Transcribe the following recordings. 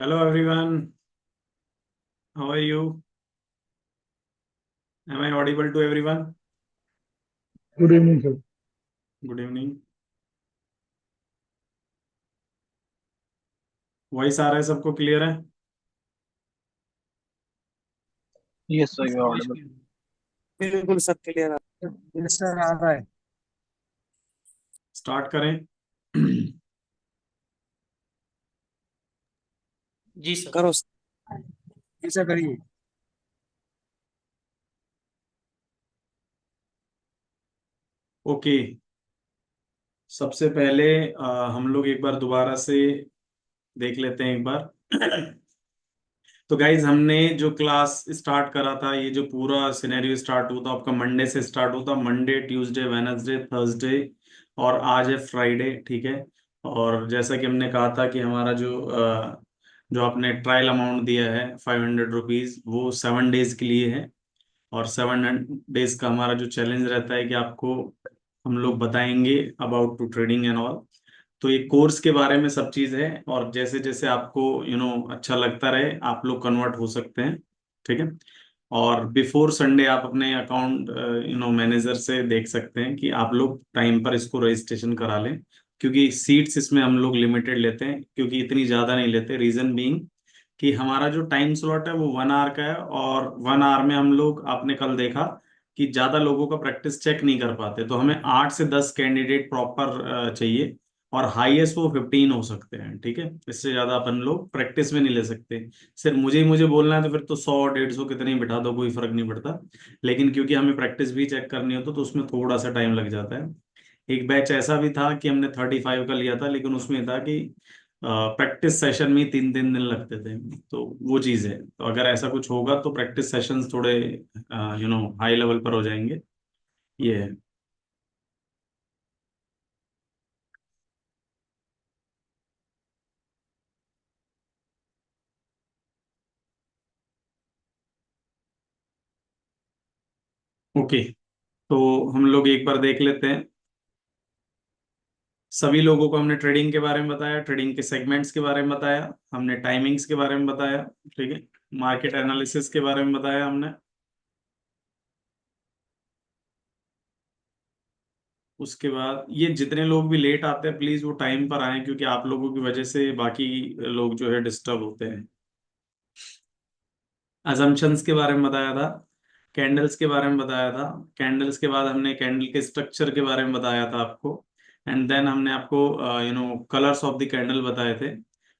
Hello everyone, how are you? Am I audible to everyone? Good evening, sir. Good evening. Voice आ रहा है, सबको clear है? Yes, sir, you are audible. बिल्कुल सब clear है। यस सर, आ रहा है। स्टार्ट करें। जी सर। करो ऐसा करिए। ओके, सबसे पहले हम लोग एक बार दोबारा से देख लेते हैं एक बार। तो गाइज, हमने जो क्लास स्टार्ट करा था, ये जो पूरा सिनेरियो स्टार्ट हुआ था आपका मंडे से स्टार्ट होता, मंडे ट्यूसडे वेडनेसडे थर्सडे और आज है फ्राइडे, ठीक है। और जैसा कि हमने कहा था कि हमारा जो आपने ट्रायल अमाउंट दिया है 500 रुपीज, वो 7 डेज के लिए है। और 7 डेज का हमारा जो चैलेंज रहता है कि आपको हम लोग बताएंगे about to trading and all. तो ये कोर्स के बारे में सब चीज़ है, और जैसे जैसे आपको अच्छा लगता रहे आप लोग कन्वर्ट हो सकते हैं, ठीक है। और बिफोर संडे आप अपने अकाउंट मैनेजर से देख सकते हैं कि आप लोग टाइम पर इसको रजिस्ट्रेशन करा लें, क्योंकि सीट्स इसमें हम लोग लिमिटेड लेते हैं, क्योंकि इतनी ज़्यादा नहीं लेते। रीज़न बीइंग कि हमारा जो टाइम स्लॉट है वो 1 आवर का है, और 1 आवर में हम लोग, आपने कल देखा कि ज़्यादा लोगों का प्रैक्टिस चेक नहीं कर पाते, तो हमें 8 से 10 कैंडिडेट प्रॉपर चाहिए, और हाईएस्ट वो 15 हो सकते हैं, ठीक है। इससे ज्यादा अपन लोग प्रैक्टिस में नहीं ले सकते। सिर्फ मुझे मुझे बोलना है तो फिर तो 100 150 कितने ही बिठा दो, कोई फर्क नहीं पड़ता। लेकिन क्योंकि हमें प्रैक्टिस भी चेक करनी होती तो उसमें थोड़ा सा टाइम लग जाता है। एक बैच ऐसा भी था कि हमने 35 का लिया था, लेकिन उसमें था कि प्रैक्टिस सेशन में 3 3 दिन लगते थे। तो वो चीज़ है, तो अगर ऐसा कुछ होगा तो प्रैक्टिस सेशंस थोड़े हाई लेवल पर हो जाएंगे, ये है। ओके, तो हम लोग एक बार देख लेते हैं। सभी लोगों को हमने ट्रेडिंग के बारे में बताया, ट्रेडिंग के सेगमेंट्स के बारे में बताया, हमने टाइमिंग्स के बारे में बताया, ठीक है। मार्केट एनालिसिस के बारे में बताया हमने। उसके बाद ये जितने लोग भी लेट आते हैं प्लीज वो टाइम पर आएं, क्योंकि आप लोगों की वजह से बाकी लोग जो है डिस्टर्ब होते हैं। अजम्पशंस के बारे में बताया था, कैंडल्स के बारे में बताया था, कैंडल्स के बाद हमने कैंडल के स्ट्रक्चर के बारे में बताया था आपको, एंड देन हमने आपको कलर्स ऑफ द कैंडल बताए थे।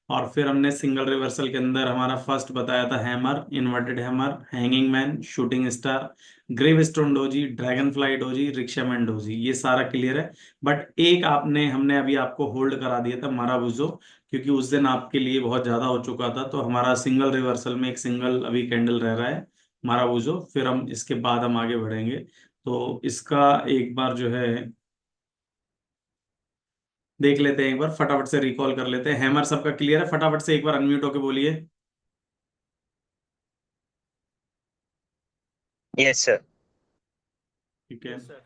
और फिर हमने सिंगल रिवर्सल के अंदर हमारा फर्स्ट बताया था hammer, inverted hammer, hanging man, shooting star, gravestone doji, dragonfly doji, rickshaw man doji, ये सारा क्लियर है। बट एक आपने हमने अभी आपको होल्ड करा दिया था माराबूजो, क्योंकि उस दिन आपके लिए बहुत ज्यादा हो चुका था। तो हमारा सिंगल रिवर्सल में एक सिंगल अभी कैंडल रह रहा है माराबूजो, फिर हम इसके बाद हम आगे बढ़ेंगे। तो इसका एक बार जो है देख लेते हैं, एक बार फटाफट से रिकॉल कर लेते हैं। हैमर सबका क्लियर है? फटाफट से एक बार अनम्यूट होके बोलिए। Yes, sir. ठीक है। सर।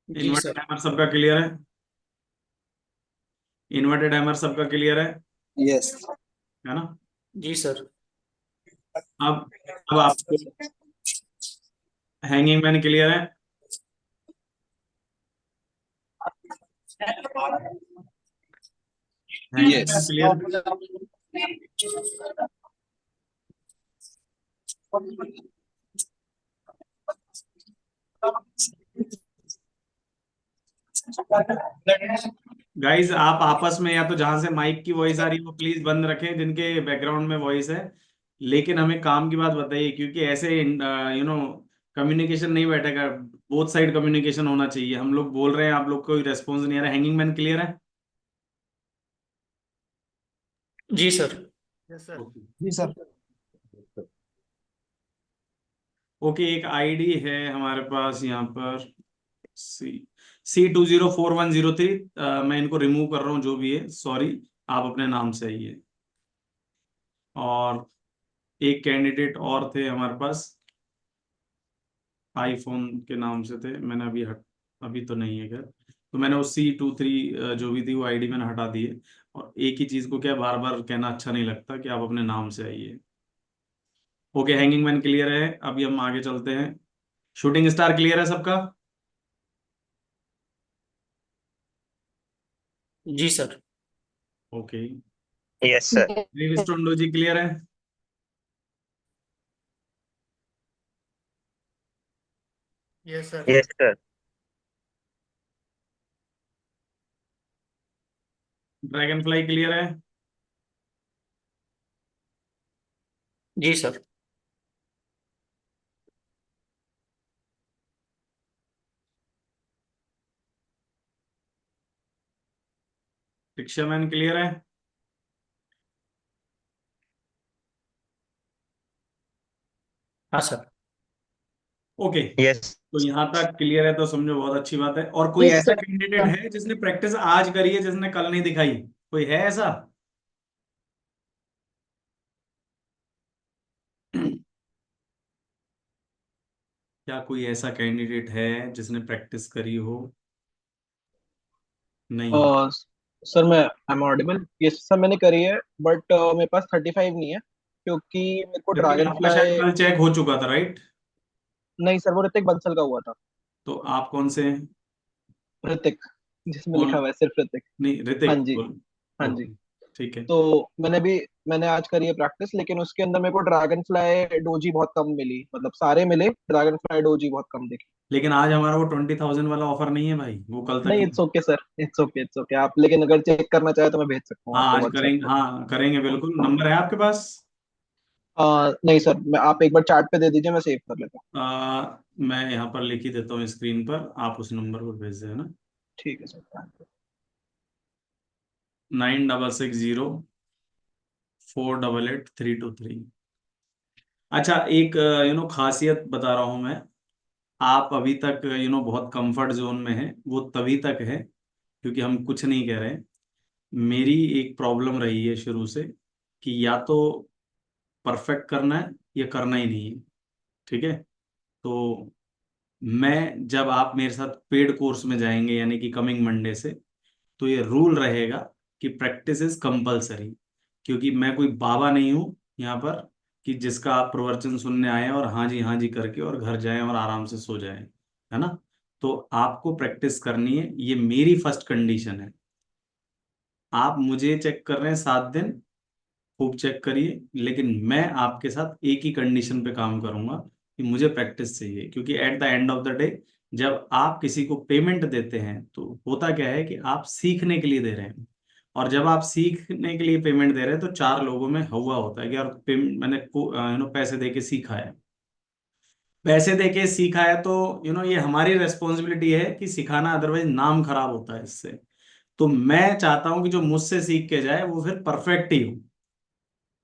जी इन्वर्टेड सर। हैमर सबका क्लियर है? इन्वर्टेड हैमर सबका क्लियर यस। है ना? जी सर। अब आपको हैंगिंग मैन क्लियर है? Hanging man Yes. Clear? Guys, आप आपस में या तो जहां से माइक की वॉइस आ रही है वो प्लीज बंद रखें, जिनके बैकग्राउंड में वॉइस है। लेकिन हमें काम की बात बताइए, क्योंकि ऐसे कम्युनिकेशन नहीं बैठेगा। बोथ साइड कम्युनिकेशन होना चाहिए। हम लोग बोल रहे हैं, आप लोग कोई रेस्पॉन्स नहीं आ रहा। हैंगिंग मैन क्लियर है? जी सर। Yes sir. ओके। जी सर। ओके, एक आईडी है हमारे पास यहाँ पर, सी C204103। मैं इनको रिमूव कर रहा हूँ, जो भी है सॉरी, आप अपने नाम से आइए। और एक कैंडिडेट और थे हमारे पास, आईफोन के नाम से थे, मैंने अभी तो नहीं है खैर। तो मैंने वो C23 जो भी थी वो आईडी मैंने हटा दी है। और एक ही चीज को क्या बार बार कहना अच्छा नहीं लगता कि आप अपने नाम से आइए। ओके, हैंगिंग मैन क्लियर है। अभी हम आगे चलते हैं। शूटिंग स्टार क्लियर है सबका? जी sir. Okay. Yes sir. Gravestone doji clear है? Yes sir. Yes sir. Dragonfly clear है? जी सर। फिक्शरमैन क्लियर है? हाँ सर। ओके। यस। तो यहाँ तक क्लियर है तो समझो बहुत अच्छी बात है। और कोई यस ऐसा सर। कैंडिडेट है जिसने प्रैक्टिस आज करी है जिसने कल नहीं दिखाई? कोई है ऐसा? क्या कोई ऐसा कैंडिडेट है जिसने प्रैक्टिस करी हो? नहीं। सर मैं I am audible. Yes sir मैंने करी है, बट मेरे पास 35 नहीं है क्योंकि मेरे को जबकि ड्रैगन आपका शायद फ्लाई। कल चेक हो चुका था, राइट? नहीं सर, वो ऋतिक बंसल का हुआ था। तो आप कौन से हैं? ऋतिक, जिसमें कौन? लिखा हुआ है सिर्फ ऋतिक। नहीं, हाँ ऋतिक जी। बोल। हाँ जी। ओके, ठीक है। तो मैंने आज करी है प्रैक्टिस, लेकिन उसके अंदर मेरे को ड्रैगन फ्लाई डोजी बहुत कम मिली, मतलब सारे मिले, ड्रैगन फ्लाई डोजी बहुत कम दिखी। लेकिन आज हमारा वो 20,000 वाला ऑफर नहीं है भाई, वो कल तक नहीं, ही। It's okay sir, it's okay, it's okay. आप लेकिन अगर चेक करना चाहे तो मैं भेज सकता हूँ हाँ आपको आज व्हाट्सएप करेंगे, पे। हाँ करेंगे बिल्कुल। नंबर है आपके पास? नहीं सर, मैं आप एक बार चैट पे दे दीजिए, मैं सेव कर लेता हूँ। मैं यहाँ पर लिख ही देता हूँ स्क्रीन पर, आप उस नंबर पर भेज देना। ठीक है सर। 9660 488 323। अच्छा, एक खासियत बता रहा हूँ मैं। आप अभी तक बहुत कंफर्ट जोन में हैं, वो तभी तक है क्योंकि हम कुछ नहीं कह रहे हैं। मेरी एक प्रॉब्लम रही है शुरू से कि या तो परफेक्ट करना है या करना ही नहीं है। ठीक है। तो मैं, जब आप मेरे साथ पेड कोर्स में जाएंगे यानी कि कमिंग मंडे से, तो ये रूल रहेगा कि प्रैक्टिस इज कंपलसरी। क्योंकि मैं कोई बाबा नहीं हूं यहाँ पर कि जिसका आप प्रवचन सुनने आए और हाँ जी करके और घर जाएं और आराम से सो जाएं, है ना? तो आपको प्रैक्टिस करनी है, ये मेरी फर्स्ट कंडीशन है। आप मुझे चेक कर रहे हैं 7 दिन, खूब चेक करिए, लेकिन मैं आपके साथ एक ही कंडीशन पे काम करूंगा कि मुझे प्रैक्टिस चाहिए। क्योंकि at the end of the day, जब आप किसी को पेमेंट देते हैं तो होता क्या है कि आप सीखने के लिए दे रहे हैं। और जब आप सीखने के लिए पेमेंट दे रहे हैं तो चार लोगों में हुआ होता है कि यार पेमेंट मैंने पैसे दे के सीखा है। पैसे दे के सीखा है तो ये हमारी रेस्पॉन्सिबिलिटी है कि सिखाना, अदरवाइज नाम खराब होता है इससे। तो मैं चाहता हूं कि जो मुझसे सीख के जाए वो फिर परफेक्ट ही हो।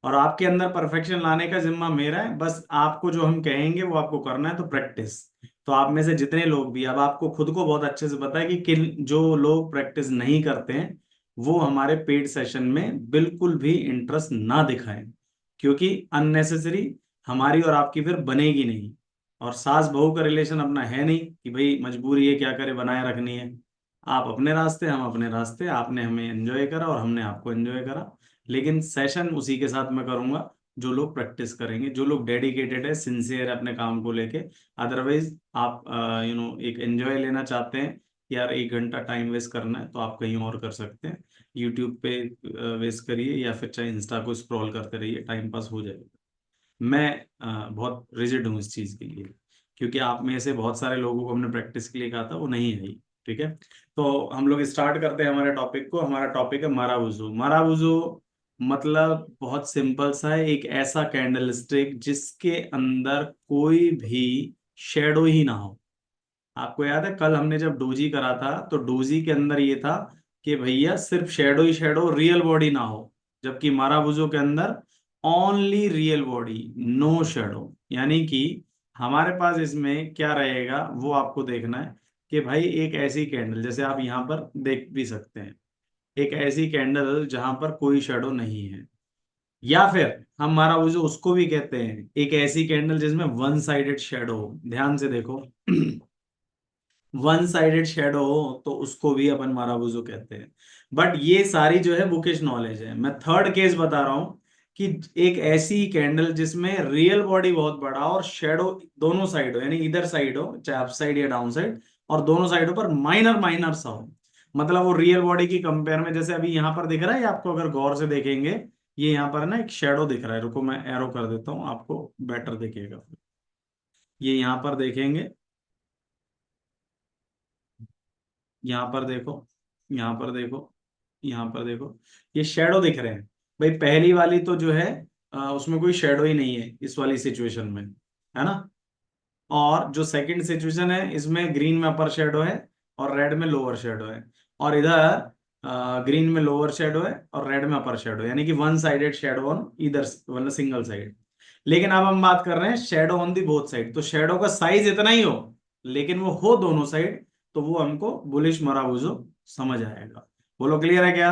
और आपके अंदर परफेक्शन लाने का जिम्मा मेरा है, बस आपको जो हम कहेंगे वो आपको करना है। तो प्रैक्टिस, तो आप में से जितने लोग भी, अब आपको खुद को बहुत अच्छे से पता है कि किन जो लोग प्रैक्टिस नहीं करते हैं वो हमारे पेड सेशन में बिल्कुल भी इंटरेस्ट ना दिखाएं। क्योंकि अननेसेसरी हमारी और आपकी फिर बनेगी नहीं। और सास बहू का रिलेशन अपना है नहीं कि भाई मजबूरी है क्या करे बनाए रखनी है। आप अपने रास्ते, हम अपने रास्ते, आपने हमें एंजॉय करा और हमने आपको एंजॉय करा। लेकिन सेशन उसी के साथ मैं करूंगा जो लोग प्रैक्टिस करेंगे, जो लोग डेडिकेटेड है, सिंसियर है अपने काम को लेके। अदरवाइज आप एक एंजॉय लेना चाहते हैं, यार 1 घंटा टाइम वेस्ट करना है, तो आप कहीं और कर सकते हैं। यूट्यूब पे वेस्ट करिए या फिर चाहे इंस्टा को स्क्रॉल करते रहिए, टाइम पास हो जाएगा। मैं बहुत रिजिड हूँ इस चीज के लिए। क्योंकि आप में से बहुत सारे लोगों को हमने प्रैक्टिस के लिए कहा था, वो नहीं आई। ठीक है। तो हम लोग स्टार्ट करते हैं हमारे टॉपिक को। हमारा टॉपिक है माराबुजो। माराबुजो मतलब बहुत सिंपल सा है, एक ऐसा कैंडल स्टिक जिसके अंदर कोई भी शेडो ही ना हो। आपको याद है कल हमने जब डोजी करा था तो डोजी के अंदर ये था कि भैया सिर्फ शेडो ही शेडो, रियल बॉडी ना हो। जबकि माराबुजो के अंदर only real body, no shadow. यानी कि हमारे पास इसमें क्या रहेगा वो आपको देखना है कि भाई एक ऐसी कैंडल, जैसे आप यहाँ पर देख भी सकते हैं, एक ऐसी कैंडल जहां पर कोई शेडो नहीं है। या फिर हमारा वो जो उसको भी कहते हैं एक ऐसी कैंडल जिसमें वन साइडेड शेडो हो। ध्यान से देखो वन साइडेड शेडो हो तो उसको भी अपन माराबुजो कहते हैं। बट ये सारी जो है बुकिश नॉलेज है। मैं थर्ड केस बता रहा हूं कि एक ऐसी कैंडल जिसमें रियल बॉडी बहुत बड़ा और शेडो दोनों साइड हो, यानी इधर साइड हो, चाहे अप साइड या डाउन साइड, और दोनों साइडों पर माइनर माइनर सा हो। मतलब वो रियल बॉडी की कंपेयर में, जैसे अभी यहां पर दिख रहा है आपको, अगर गौर से देखेंगे, ये यहाँ पर ना एक शेडो दिख रहा है, रुको मैं एरो कर देता हूँ आपको बेटर दिखेगा। ये यहाँ पर देखेंगे, यहाँ पर देखो, यहाँ पर देखो, यहाँ पर देखो, ये शेडो दिख रहे हैं। भाई पहली वाली तो जो है उसमें कोई शेडो ही नहीं है इस वाली सिचुएशन में, है ना। और जो सेकंड सिचुएशन है इसमें ग्रीन में अपर शेडो है और रेड में लोअर शेडो है, और इधर ग्रीन में लोअर शेडो है और रेड में अपर शेडो है, यानी कि वन साइडेड शेडो ऑन इधर, मतलब सिंगल साइड। लेकिन अब हम बात कर रहे हैं shadow on the both side, तो शेडो का साइज इतना ही हो लेकिन वो हो दोनों साइड, तो वो हमको बुलिश मराबूजो समझ आएगा। बोलो क्लियर है क्या।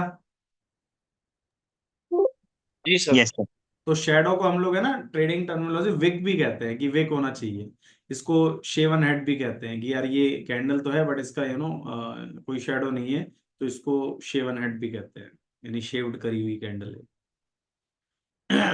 जी सर। Yes sir. तो शेडो को हम लोग है ना ट्रेडिंग टर्मिनोलॉजी विक भी कहते हैं, कि विक होना चाहिए। इसको शेवन हेड भी कहते हैं कि यार ये कैंडल तो है बट इसका कोई शेडो नहीं है, तो इसको शेवन हेड भी कहते हैं, यानी शेव्ड करी हुई कैंडल है।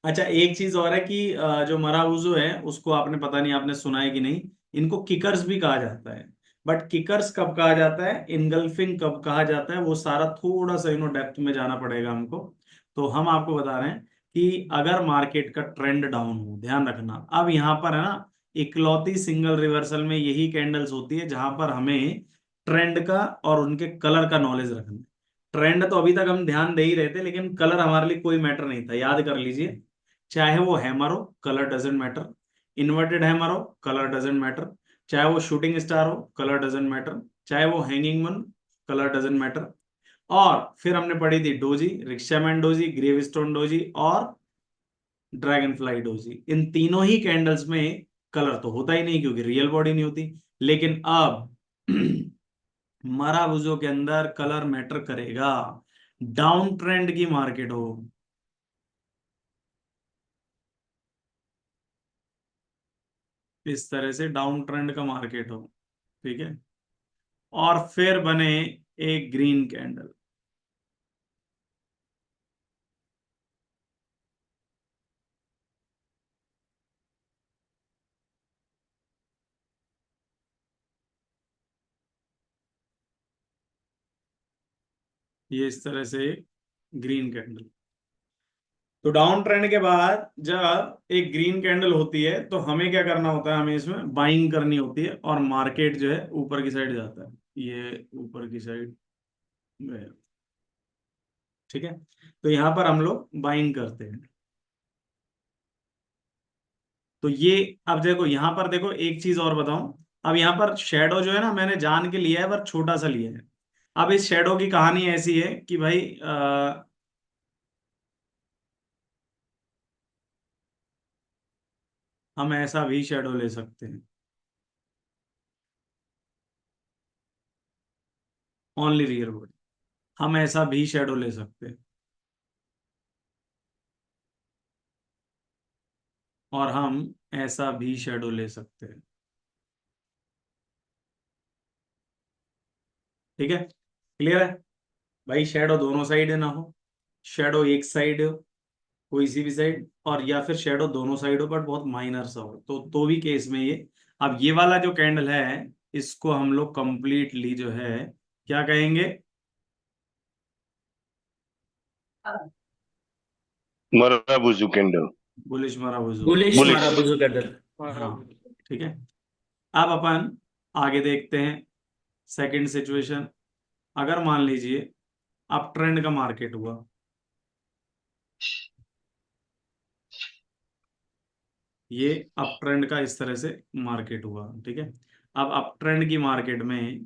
अच्छा एक चीज और है कि जो मरावुजो है उसको आपने, पता नहीं आपने सुना है कि नहीं, इनको किकर्स भी कहा जाता है। बट किकर्स कब कहा जाता है, इनगल्फिंग कब कहा जाता है, वो सारा थोड़ा सा डेप्थ में जाना पड़ेगा हमको। तो हम आपको बता रहे हैं कि अगर मार्केट का ट्रेंड डाउन हो, ध्यान रखना, अब यहाँ पर है ना इकलौती सिंगल रिवर्सल में यही कैंडल्स होती है जहां पर हमें ट्रेंड का और उनके कलर का नॉलेज रखना है। ट्रेंड तो अभी तक हम ध्यान दे ही रहे थे, लेकिन कलर हमारे लिए कोई मैटर नहीं था, याद कर लीजिए। चाहे वो हैमर हो, colour doesn't matter. Inverted hammer हो, कलर डजेंट मैटर। चाहे वो शूटिंग स्टार हो, कलर डजेंट मैटर। चाहे वो हैंगिंग मन, कलर डजेंट मैटर। और फिर हमने पढ़ी थी doji, rickshaw man doji, gravestone doji और ड्रैगन फ्लाई डोजी। इन तीनों ही कैंडल्स में कलर तो होता ही नहीं क्योंकि रियल बॉडी नहीं होती। लेकिन अब माराबुजो के अंदर कलर मैटर करेगा। डाउन ट्रेंड की मार्केट हो, इस तरह से डाउन ट्रेंड का मार्केट हो, ठीक है, और फिर बने एक ग्रीन कैंडल। ये इस तरह से ग्रीन कैंडल। तो डाउन ट्रेंड के बाद जब एक ग्रीन कैंडल होती है तो हमें क्या करना होता है, हमें इसमें बाइंग करनी होती है और मार्केट जो है ऊपर की साइड जाता है, ये ऊपर की साइड गया, ठीक है। तो यहाँ पर हम लोग बाइंग करते हैं। तो ये, अब देखो यहाँ पर देखो एक चीज और बताऊं, अब यहाँ पर शेडो जो है ना मैंने जान के लिया है पर छोटा सा लिया है। अब इस शेडो की कहानी ऐसी है कि भाई हम ऐसा भी शेडो ले सकते हैं, ओनली रियर बॉडी। हम ऐसा भी शेडो ले सकते हैं, और हम ऐसा भी शेडो ले सकते हैं, ठीक है। क्लियर है भाई, शेडो दोनों साइड ना हो, शेडो एक साइड हो, कोई सी भी साइड, और या फिर शेडो दोनों साइड हो बट बहुत माइनर सा हो, तो भी केस में ये। अब ये वाला जो कैंडल है इसको हम लोग कंप्लीटली जो है क्या कहेंगे, Marabuzu candle. बुलिश मारा वजू। Bullish Bullish. माराबुजो कैंडल। हाँ, ठीक है। अब अपन आगे देखते हैं सेकंड सिचुएशन। अगर मान लीजिए अप ट्रेंड का मार्केट हुआ, ये अप ट्रेंड का इस तरह से मार्केट हुआ, ठीक है। अब अप ट्रेंड की मार्केट में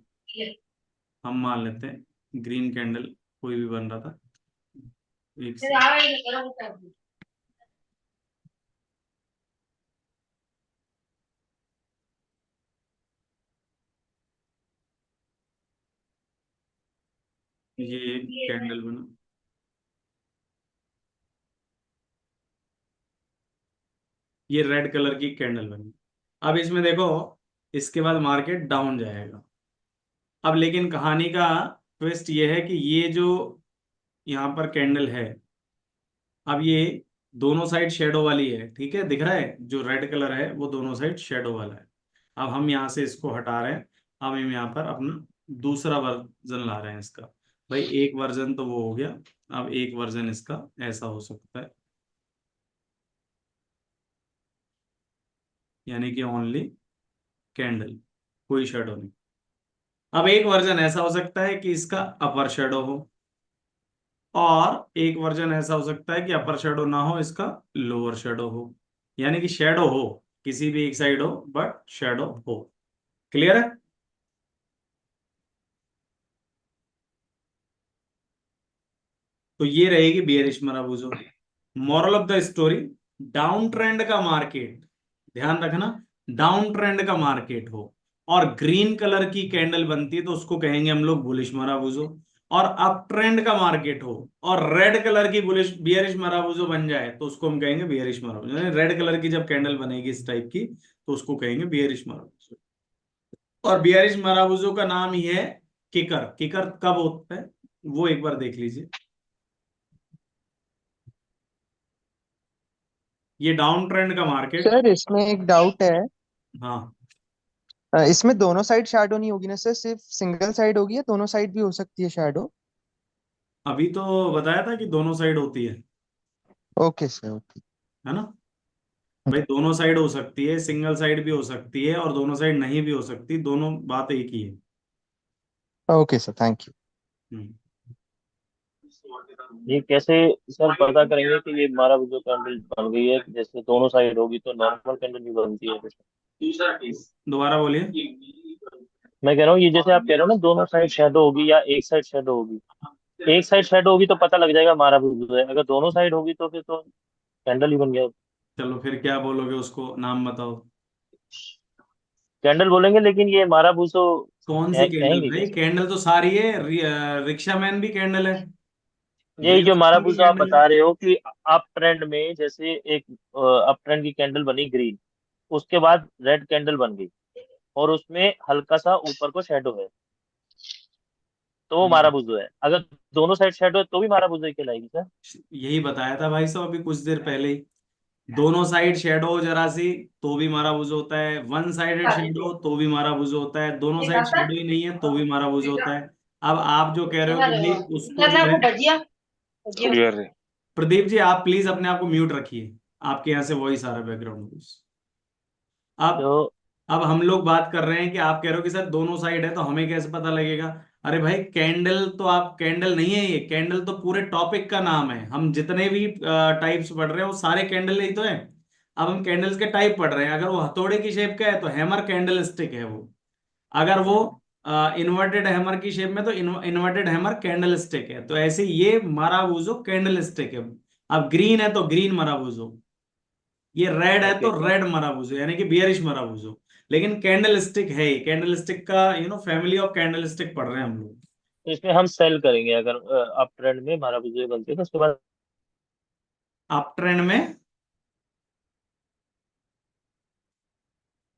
हम मान लेते हैं ग्रीन कैंडल कोई भी बन रहा था, एक से, ये एक कैंडल बना, ये रेड कलर की कैंडल बनी। अब इसमें देखो इसके बाद मार्केट डाउन जाएगा। अब लेकिन कहानी का ट्विस्ट ये है कि ये जो यहाँ पर कैंडल है, अब ये दोनों साइड शेडो वाली है, ठीक है, दिख रहा है जो रेड कलर है वो दोनों साइड शेडो वाला है। अब हम यहाँ से इसको हटा रहे हैं, अब हम यहाँ पर अपना दूसरा वर्जन ला रहे हैं इसका। भाई एक वर्जन तो वो हो गया, अब एक वर्जन इसका ऐसा हो सकता है, यानी कि ओनली कैंडल, कोई शेडो नहीं। अब एक वर्जन ऐसा हो सकता है कि इसका अपर शेडो हो, और एक वर्जन ऐसा हो सकता है कि अपर शेडो ना हो, इसका लोअर शेडो हो, यानी कि शेडो हो किसी भी एक साइड हो बट शेडो हो। क्लियर है? तो ये रहेगी bearish marubozu. Moral of the story, down trend का मार्केट, ध्यान रखना, डाउन ट्रेंड का मार्केट हो और ग्रीन कलर की कैंडल बनती है तो उसको कहेंगे हम लोग बुलिश मराबूजो। और अप ट्रेंड का मार्केट हो और रेड कलर की बुलिश बियरिश मराबूजो बन जाए तो उसको हम कहेंगे बियरिश मराबूजो। यानी रेड कलर की जब कैंडल बनेगी इस टाइप की तो उसको कहेंगे बियरिश मराबूजो। और बियरिश मराबूजो का नाम ही है किकर। किकर कब होता है वो एक बार देख लीजिए। ये डाउन ट्रेंड का मार्केट। सर इसमें एक डाउट है, हाँ, इसमें दोनों साइड शैडो नहीं होगी ना सर, सिर्फ सिंगल साइड होगी या दोनों साइड भी हो सकती है शैडो? अभी तो बताया था कि दोनों साइड होती ओके सर, ओके। है ना। भाई दोनों साइड हो सकती है, सिंगल साइड भी हो सकती है और दोनों साइड नहीं भी हो सकती, दोनों बात एक ही है। Okay sir, thank you. Hmm. ये कैसे सर पता करेंगे कि ये हमारा जो कैंडल बन गई है, जैसे दोनों साइड होगी तो नॉर्मल कैंडल भी बनती है जैसे? दोबारा बोलिए। मैं कह रहा हूँ ये जैसे आप कह रहे हो ना, दोनों साइड शेडो होगी या एक साइड शेडो होगी। एक साइड शेडो होगी तो पता लग जाएगा हमारा जो है, अगर दोनों साइड होगी तो फिर तो कैंडल ही बन गया। चलो फिर क्या बोलोगे, उसको नाम बताओ। कैंडल बोलेंगे, लेकिन ये हमारा भूसो कौन सी कैंडल कहेंगे भाई? कैसे? कैंडल तो सारी है, रिक्शा मैन भी कैंडल है, यही जो हमारा गृहस्थी भी भूसो आप कैंडल है। बता रहे हो कि अप ट्रेंड में जैसे एक अप ट्रेंड की कैंडल बनी ग्रीन, उसके बाद रेड कैंडल बन गई और उसमें हल्का सा ऊपर को शेडो है, तो वो मारा हम्म। बुजो है। अगर दोनों साइड शेडो है तो भी मारा बुजो ही कहलाएगी सर। यही बताया था भाई साहब अभी कुछ देर पहले ही। दोनों साइड शेडो जरा सी तो भी मारा बुझ होता है, वन साइडेड शेडो तो भी मारा बुझ होता है, दोनों साइड शेडो ही नहीं है तो भी मारा बुझ होता है। अब आप जो कह रहे हो कि भाई उसको जो है, क्लियर है। प्रदीप जी आप प्लीज अपने आप को म्यूट रखिए, आपके यहाँ से वॉइस आ रहा है बैकग्राउंड में। अब तो अब हम लोग बात कर रहे हैं कि आप कह रहे हो कि सर दोनों साइड है तो हमें कैसे पता लगेगा। अरे भाई कैंडल तो, आप कैंडल नहीं है ये, कैंडल तो पूरे टॉपिक का नाम है। हम जितने भी टाइप्स पढ़ रहे हैं वो सारे कैंडल ही तो है। अब हम कैंडल्स के टाइप पढ़ रहे हैं, अगर वो हथौड़े की शेप का है तो हैमर कैंडल स्टिक है वो। अगर वो इन्वर्टेड हैमर की शेप में तो इन्वर्टेड हैमर कैंडल स्टिक है। तो ऐसे ये माराबूजो कैंडल स्टिक है। अब ग्रीन है तो ग्रीन माराबूजो, ये रेड है तो ओके, रेड मराबूजो, यानी कि बियरिश मराबूजो। लेकिन कैंडल स्टिक है, कैंडल स्टिक का फैमिली ऑफ कैंडल स्टिक पढ़ रहे हैं हम लोग। तो इसमें हम सेल करेंगे अगर अप ट्रेंड में हमारा बुजो बनती है तो उसके बाद। अप ट्रेंड में,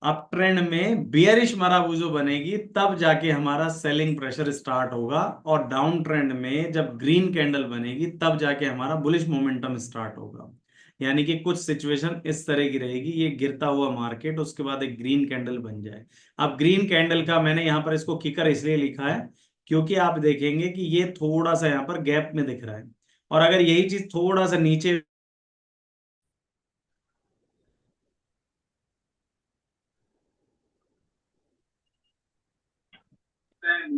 अप ट्रेंड में बियरिश मराबूजो बनेगी तब जाके हमारा सेलिंग प्रेशर स्टार्ट होगा, और डाउन ट्रेंड में जब ग्रीन कैंडल बनेगी तब जाके हमारा बुलिश मोमेंटम स्टार्ट होगा। यानी कि कुछ सिचुएशन इस तरह की रहेगी, ये गिरता हुआ मार्केट उसके बाद एक ग्रीन कैंडल बन जाए। अब ग्रीन कैंडल का मैंने यहाँ पर इसको किकर इसलिए लिखा है क्योंकि आप देखेंगे कि ये थोड़ा सा यहाँ पर गैप में दिख रहा है, और अगर यही चीज थोड़ा सा नीचे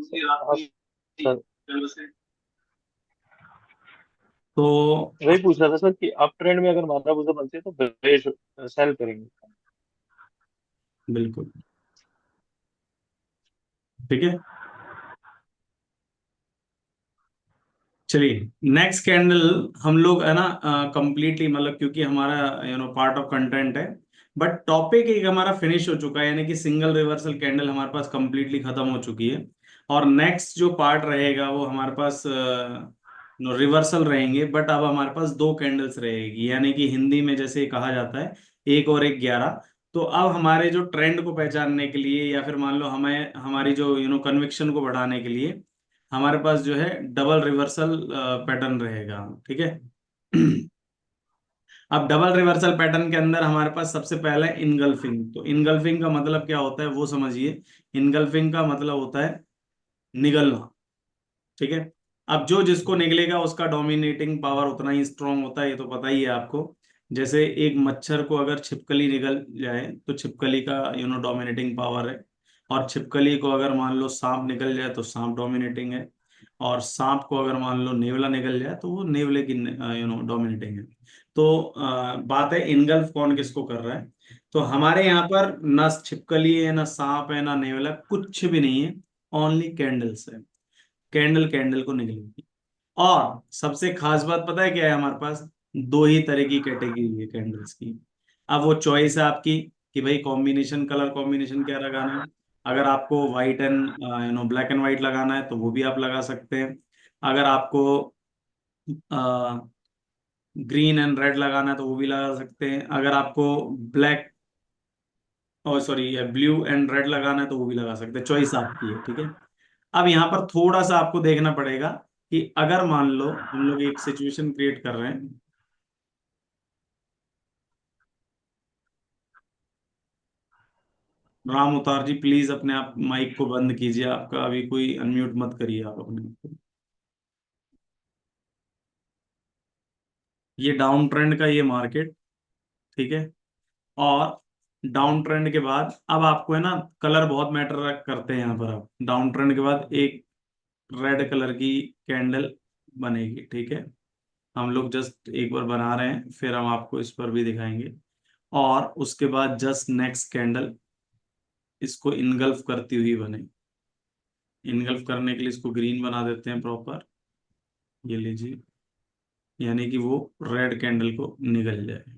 हाँ सर, तो वही पूछ रहा था सर कि अप ट्रेंड में अगर हमारा बुजो बनती है तो बेच सेल करेंगे। बिल्कुल ठीक है। चलिए नेक्स्ट कैंडल हम लोग है ना कंप्लीटली, मतलब क्योंकि हमारा पार्ट ऑफ कंटेंट है बट टॉपिक एक हमारा फिनिश हो चुका है, यानी कि सिंगल रिवर्सल कैंडल हमारे पास कंप्लीटली खत्म हो चुकी है। और नेक्स्ट जो पार्ट रहेगा वो हमारे पास रिवर्सल रहेंगे, बट अब हमारे पास दो कैंडल्स रहेगी, यानी कि हिंदी में जैसे कहा जाता है एक और एक 11। तो अब हमारे जो ट्रेंड को पहचानने के लिए या फिर मान लो हमें हमारी जो कन्विक्शन को बढ़ाने के लिए हमारे पास जो है डबल रिवर्सल पैटर्न रहेगा, ठीक है। अब डबल रिवर्सल पैटर्न के अंदर हमारे पास सबसे पहला है इनगल्फिंग। तो इनगल्फिंग का मतलब क्या होता है वो समझिए। इनगल्फिंग का मतलब होता है निगलना, ठीक है। अब जो जिसको निगलेगा उसका डोमिनेटिंग पावर उतना ही स्ट्रांग होता है, ये तो पता ही है आपको। जैसे एक मच्छर को अगर छिपकली निगल जाए तो छिपकली का डोमिनेटिंग पावर है, और छिपकली को अगर मान लो सांप निकल जाए तो सांप डोमिनेटिंग है, और सांप को अगर मान लो नेवला निकल जाए तो वो नेवले की डोमिनेटिंग है। तो बात है इनगल्फ कौन किसको कर रहा है। तो हमारे यहाँ पर ना छिपकली है, ना सांप है, ना नेवला, कुछ भी नहीं है, ओनली कैंडल्स है। कैंडल कैंडल को निकलेगी। और सबसे खास बात पता है क्या है, हमारे पास दो ही तरह की कैटेगरी है कैंडल्स की। अब वो चॉइस है आपकी कि भाई कॉम्बिनेशन, कलर कॉम्बिनेशन क्या लगाना है। अगर आपको white and black and white लगाना है तो वो भी आप लगा सकते हैं। अगर आपको ग्रीन एंड रेड लगाना है तो वो भी लगा सकते हैं। अगर आपको ब्लैक और सॉरी ब्लू एंड रेड लगाना है तो वो भी लगा सकते हैं, चॉइस आपकी है, ठीक है। अब यहाँ पर थोड़ा सा आपको देखना पड़ेगा कि अगर मान लो हम लोग एक सिचुएशन क्रिएट कर रहे हैं। राम उतार जी प्लीज अपने आप माइक को बंद कीजिए, आपका अभी कोई अनम्यूट मत करिए आप अपने आप को। ये डाउन ट्रेंड का ये मार्केट, ठीक है। और डाउन ट्रेंड के बाद अब आपको है ना कलर बहुत मैटर करते हैं यहाँ पर। अब डाउन ट्रेंड के बाद एक रेड कलर की कैंडल बनेगी, ठीक है। हम लोग जस्ट एक बार बना रहे हैं, फिर हम आपको इस पर भी दिखाएंगे। और उसके बाद जस्ट नेक्स्ट कैंडल इसको इनगल्फ करती हुई बने। इनगल्फ करने के लिए इसको ग्रीन बना देते हैं प्रॉपर, ये लीजिए, यानी कि वो रेड कैंडल को निगल जाए।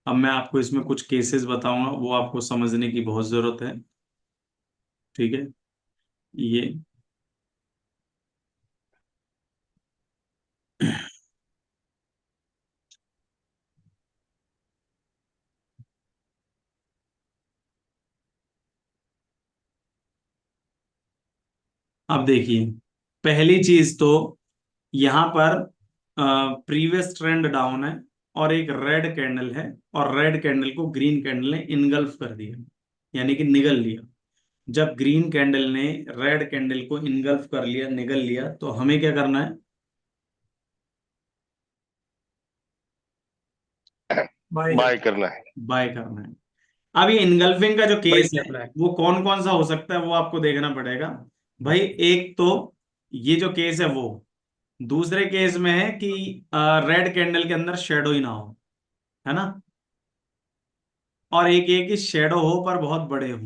अब मैं आपको इसमें कुछ केसेस बताऊंगा, वो आपको समझने की बहुत जरूरत है, ठीक है। ये अब देखिए, पहली चीज तो यहां पर प्रीवियस ट्रेंड डाउन है और एक रेड कैंडल है, और रेड कैंडल को ग्रीन कैंडल ने इनगल्फ कर दिया, यानी कि निगल लिया। जब ग्रीन कैंडल ने रेड कैंडल को इनगल्फ कर लिया, निगल लिया, तो हमें क्या करना है, बाय करना है। बाय करना है। अब ये इनगल्फिंग का जो बाई केस है करना है। वो कौन कौन सा हो सकता है वो आपको देखना पड़ेगा भाई। एक तो ये जो केस है वो, दूसरे केस में है कि रेड कैंडल के अंदर शेडो ही ना हो, है ना। और एक ये कि शेडो हो पर बहुत बड़े हो।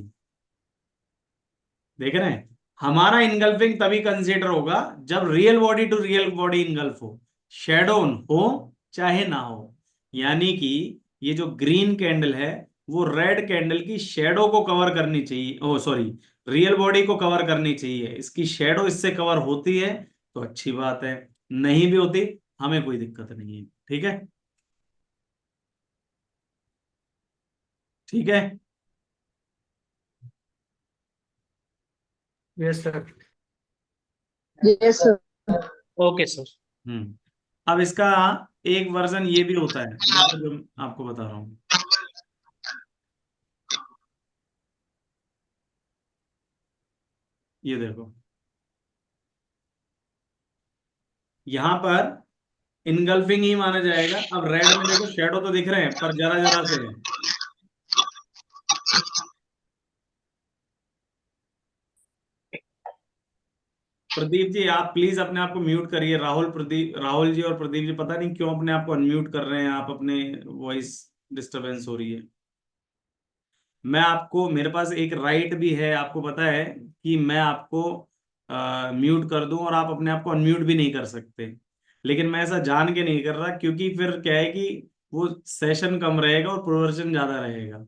देख रहे हैं, हमारा इनगल्फिंग तभी कंसीडर होगा जब real body to real body engulf हो, शेडो हो चाहे ना हो। यानी कि ये जो ग्रीन कैंडल है वो रेड कैंडल की शेडो को कवर करनी चाहिए, ओ सॉरी, रियल बॉडी को कवर करनी चाहिए। इसकी शेडो इससे कवर होती है तो अच्छी बात है, नहीं भी होती हमें कोई दिक्कत नहीं है, ठीक है। ठीक है। Yes sir. Yes sir. Okay sir. अब इसका एक वर्जन ये भी होता है, देखो जो आपको बता रहा हूँ। ये देखो, यहां पर इनगल्फिंग ही माना जाएगा। अब रेड में देखो शेडो तो दिख रहे हैं पर जरा जरा से हैं। प्रदीप जी आप प्लीज अपने आप को म्यूट करिए। राहुल जी और प्रदीप जी पता नहीं क्यों अपने आप को अनम्यूट कर रहे हैं, आप अपने वॉइस डिस्टरबेंस हो रही है। मैं आपको, मेरे पास एक राइट भी है, आपको पता है कि मैं आपको म्यूट कर दूं और आप अपने आप को अनम्यूट भी नहीं कर सकते। लेकिन मैं ऐसा जान के नहीं कर रहा, क्योंकि फिर क्या है कि वो सेशन कम रहेगा और प्रोवर्जन ज्यादा रहेगा।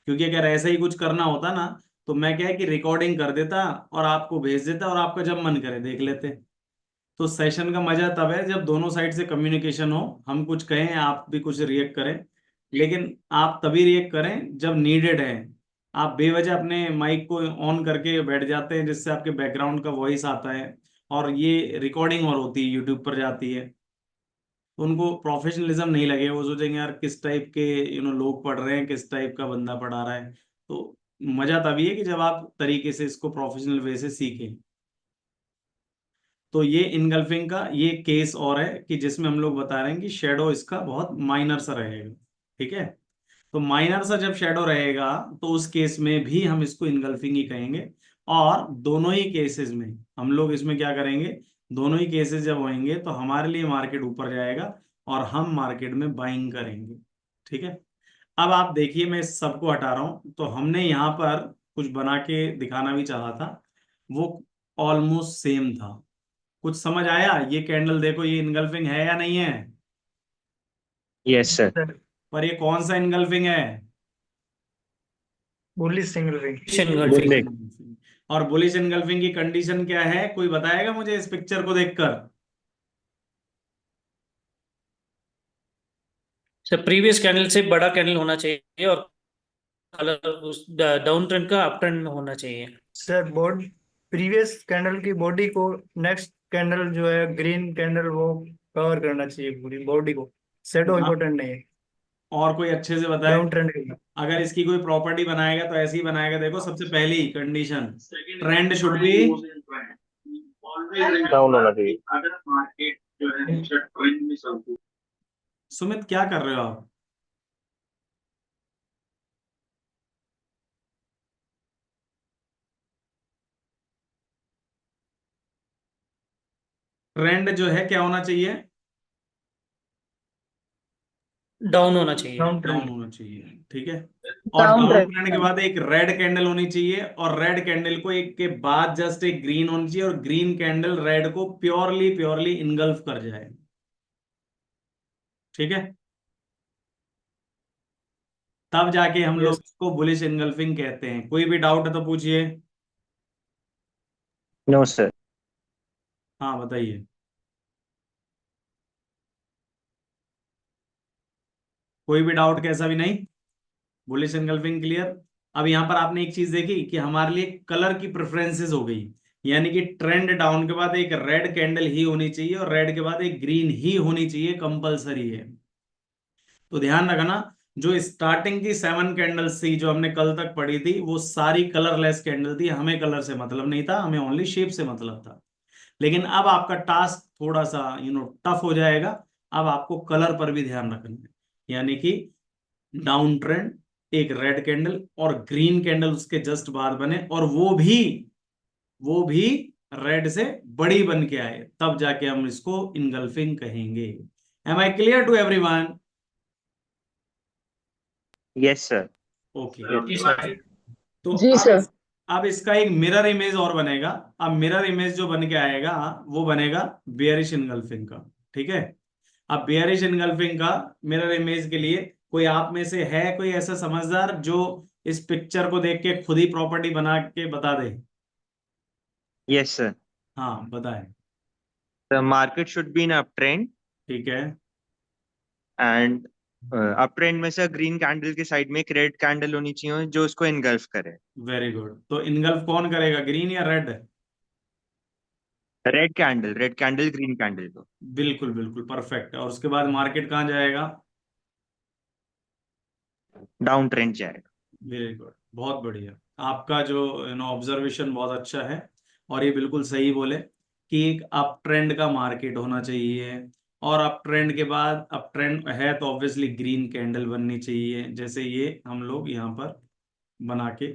क्योंकि अगर ऐसा ही कुछ करना होता ना तो मैं क्या है कि रिकॉर्डिंग कर देता और आपको भेज देता और आपका जब मन करे देख लेते। तो सेशन का मजा तब है जब दोनों साइड से कम्युनिकेशन हो, हम कुछ कहें आप भी कुछ रिएक्ट करें। लेकिन आप तभी रिएक्ट करें जब नीडेड है। आप बेवजह अपने माइक को ऑन करके बैठ जाते हैं जिससे आपके बैकग्राउंड का वॉइस आता है और ये रिकॉर्डिंग और होती है, यूट्यूब पर जाती है, तो उनको प्रोफेशनलिज्म नहीं लगेगा। वो सोचेंगे यार किस टाइप के लोग पढ़ रहे हैं, किस टाइप का बंदा पढ़ा रहा है। तो मजा तभी है कि जब आप तरीके से इसको प्रोफेशनल वे से सीखें। तो ये इनगल्फिंग का ये केस और है कि जिसमें हम लोग बता रहे हैं कि शेडो इसका बहुत माइनर सा रहेगा। ठीक है, तो माइनर सा जब शेडो रहेगा तो उस केस में भी हम इसको इनगल्फिंग ही कहेंगे। और दोनों ही केसेस में हम लोग इसमें क्या करेंगे, दोनों ही केसेस जब होंगे तो हमारे लिए मार्केट ऊपर जाएगा और हम मार्केट में बाइंग करेंगे। ठीक है, अब आप देखिए मैं इस सबको हटा रहा हूं, तो हमने यहाँ पर कुछ बना के दिखाना भी चाहा था, वो ऑलमोस्ट सेम था। कुछ समझ आया? ये कैंडल देखो, ये इनगल्फिंग है या नहीं है? Yes sir. पर ये कौन सा इनगल्फिंग है? Bullish single ring. engulfing। Bullish. और बुलिश एनगल्फिंग की कंडीशन क्या है, कोई बताएगा मुझे इस पिक्चर को देखकर? सर प्रीवियस कैंडल से बड़ा कैंडल होना चाहिए और कलर उस डाउन ट्रेंड का अप ट्रेंड में होना चाहिए। सर बोर्ड प्रीवियस कैंडल की बॉडी को नेक्स्ट कैंडल जो है ग्रीन कैंडल वो कवर करना चाहिए पूरी बॉडी को। शेडो हाँ, इम्पोर्टेंट नहीं है। और कोई अच्छे से बताए। डाउन ट्रेंड के लिए। अगर इसकी कोई प्रॉपर्टी बनाएगा तो ऐसे ही बनाएगा। देखो, सबसे पहली condition, trend should be down होना चाहिए। सुमित क्या कर रहे हो आप? ट्रेंड जो है क्या होना चाहिए? डाउन होना चाहिए। Down down trend. होना चाहिए। ठीक है, और डाउन ट्रेंड के बाद एक रेड कैंडल होनी चाहिए, और रेड कैंडल को एक के बाद जस्ट एक ग्रीन होनी चाहिए, और ग्रीन कैंडल रेड को प्योरली प्योरली इनगल्फ कर जाए। ठीक है, तब जाके हम लोग यस। इसको बुलिश इनगल्फिंग कहते हैं। कोई भी डाउट है तो पूछिए। No sir. हाँ बताइए, कोई भी डाउट कैसा भी नहीं? Bullish engulfing clear. अब यहां पर आपने एक चीज देखी कि हमारे लिए कलर की प्रेफरेंसेस हो गई, यानी कि ट्रेंड डाउन के बाद एक रेड कैंडल ही होनी चाहिए और रेड के बाद एक ग्रीन ही होनी चाहिए, कंपलसरी है। तो ध्यान रखना, जो स्टार्टिंग की 7 कैंडल्स थी जो हमने कल तक पढ़ी थी, वो सारी कलरलेस कैंडल थी। हमें कलर से मतलब नहीं था, हमें ओनली शेप से मतलब था। लेकिन अब आपका टास्क थोड़ा सा टफ हो जाएगा। अब आपको कलर पर भी ध्यान रखना है, यानी कि डाउन ट्रेंड, एक रेड कैंडल और ग्रीन कैंडल उसके जस्ट बाद बने, और वो भी रेड से बड़ी बन के आए, तब जाके हम इसको इनगल्फिंग कहेंगे। Am I clear to everyone? Yes sir. Okay, जी सर। तो अब इसका एक मिरर इमेज और बनेगा। अब मिरर इमेज जो बन के आएगा वो बनेगा बेयरिश इनगल्फिंग का। ठीक है, अब बेयरिश इनगल्फिंग का मिरर इमेज के लिए कोई आप में से है कोई ऐसा समझदार जो इस पिक्चर को देख के खुद ही प्रॉपर्टी बना के बता दे? Yes sir. हाँ बताए। The market should be in up trend ठीक है, एंड अप ट्रेंड में से ग्रीन कैंडल के साइड में एक रेड कैंडल होनी चाहिए जो उसको इनगल्फ करे। Very good. तो इनगल्फ कौन करेगा, ग्रीन या red? Red candle green candle को। बिल्कुल बिल्कुल परफेक्ट। और उसके बाद मार्केट कहाँ जाएगा? डाउन ट्रेंड जाएगा। वेरी गुड, बहुत बढ़िया। आपका जो ऑब्जर्वेशन बहुत अच्छा है, और ये बिल्कुल सही बोले कि एक अप ट्रेंड का मार्केट होना चाहिए, और अप ट्रेंड के बाद, अप ट्रेंड है तो ऑब्वियसली ग्रीन कैंडल बननी चाहिए, जैसे ये हम लोग यहाँ पर बना के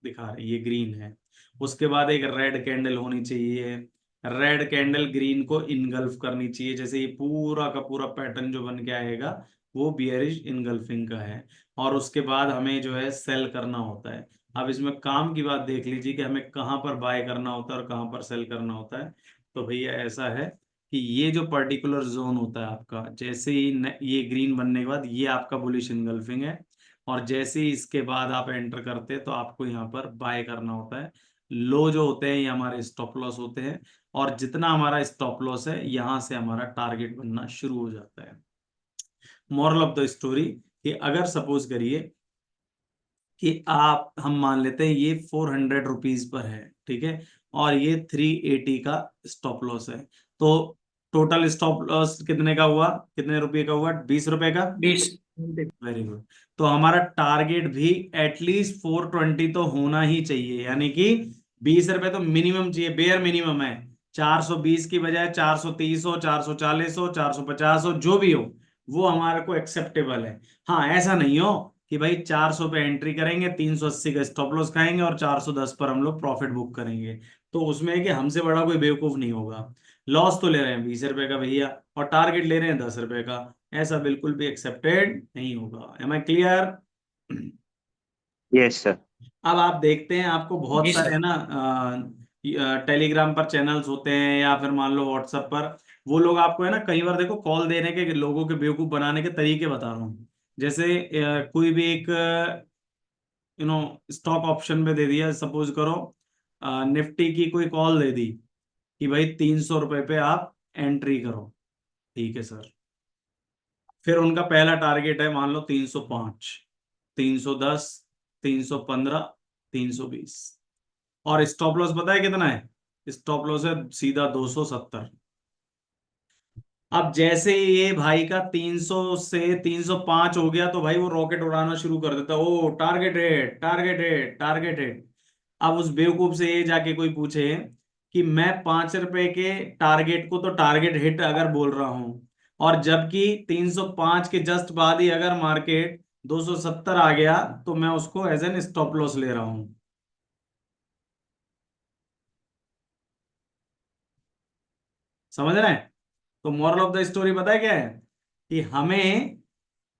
दिखा रहे हैं, ये ग्रीन है। उसके बाद एक रेड कैंडल होनी चाहिए, रेड कैंडल ग्रीन को इनगल्फ करनी चाहिए, जैसे ये पूरा का पूरा पैटर्न जो बन के आएगा वो बियरिश इनगल्फिंग का है। और उसके बाद हमें जो है सेल करना होता है। अब इसमें काम की बात देख लीजिए कि हमें कहाँ पर बाय करना होता है और कहाँ पर सेल करना होता है। तो भैया ऐसा है कि ये जो पर्टिकुलर जोन होता है आपका, जैसे ही ये ग्रीन बनने के बाद ये आपका बुलिश इनगल्फिंग है, और जैसे ही इसके बाद आप एंटर करते हैं तो आपको यहाँ पर बाय करना होता है। लो जो होते हैं ये हमारे स्टॉप लॉस होते हैं, और जितना हमारा स्टॉप लॉस है यहाँ से हमारा टारगेट बनना शुरू हो जाता है। मॉरल ऑफ द स्टोरी, कि अगर सपोज करिए कि आप, हम मान लेते हैं ये 400 रुपीज पर है, ठीक है, और ये 380 का स्टॉप लॉस है, तो टोटल स्टॉप लॉस कितने का हुआ, कितने रुपए का हुआ, 20 रुपए का। 20। Very good. तो हमारा टारगेट भी एटलीस्ट 420 तो होना ही चाहिए, यानी कि 20 रुपए तो मिनिमम चाहिए, बेयर मिनिमम है। 420 की बजाय 430 हो, 440 हो, 450 हो, जो भी हो वो हमारे को एक्सेप्टेबल है। हाँ, ऐसा नहीं हो कि भाई 400 पे एंट्री करेंगे, 380 का स्टॉप लॉस खाएंगे और 410 पर हम लोग प्रॉफिट बुक करेंगे। तो उसमें है कि हमसे बड़ा कोई बेवकूफ नहीं होगा। लॉस तो ले रहे हैं 20 रुपए का भैया, और टारगेट ले रहे हैं 10 रुपए का, ऐसा बिल्कुल भी एक्सेप्टेड नहीं होगा। Am I clear? Yes sir. अब आप देखते हैं, आपको बहुत जी सारे सर। है ना टेलीग्राम पर चैनल्स होते हैं, या फिर मान लो व्हाट्सएप पर, वो लोग आपको है ना कई बार देखो कॉल देने के, लोगों के बेवकूफ बनाने के तरीके बता रहा हूँ। जैसे कोई भी एक स्टॉक ऑप्शन में दे दिया, सपोज करो निफ्टी की कोई कॉल दे दी कि भाई 300 रुपए पे आप एंट्री करो, ठीक है सर। फिर उनका पहला टारगेट है मान लो 305, 310, 315, 320, और स्टॉप लॉस पता है कितना है? स्टॉप लॉस है सीधा 270। अब जैसे ही ये भाई का 300 से 305 हो गया, तो भाई वो रॉकेट उड़ाना शुरू कर देता है, ओ target hit, target hit, target hit. अब उस बेवकूफ से ये जाके कोई पूछे कि मैं 5 रुपए के टारगेट को तो टारगेट हिट अगर बोल रहा हूं, और जबकि 305 के जस्ट बाद ही अगर मार्केट 270 आ गया, तो मैं उसको एज एन स्टॉप लॉस ले रहा हूं। समझ रहे हैं? तो मॉरल ऑफ द स्टोरी पता है क्या है? कि हमें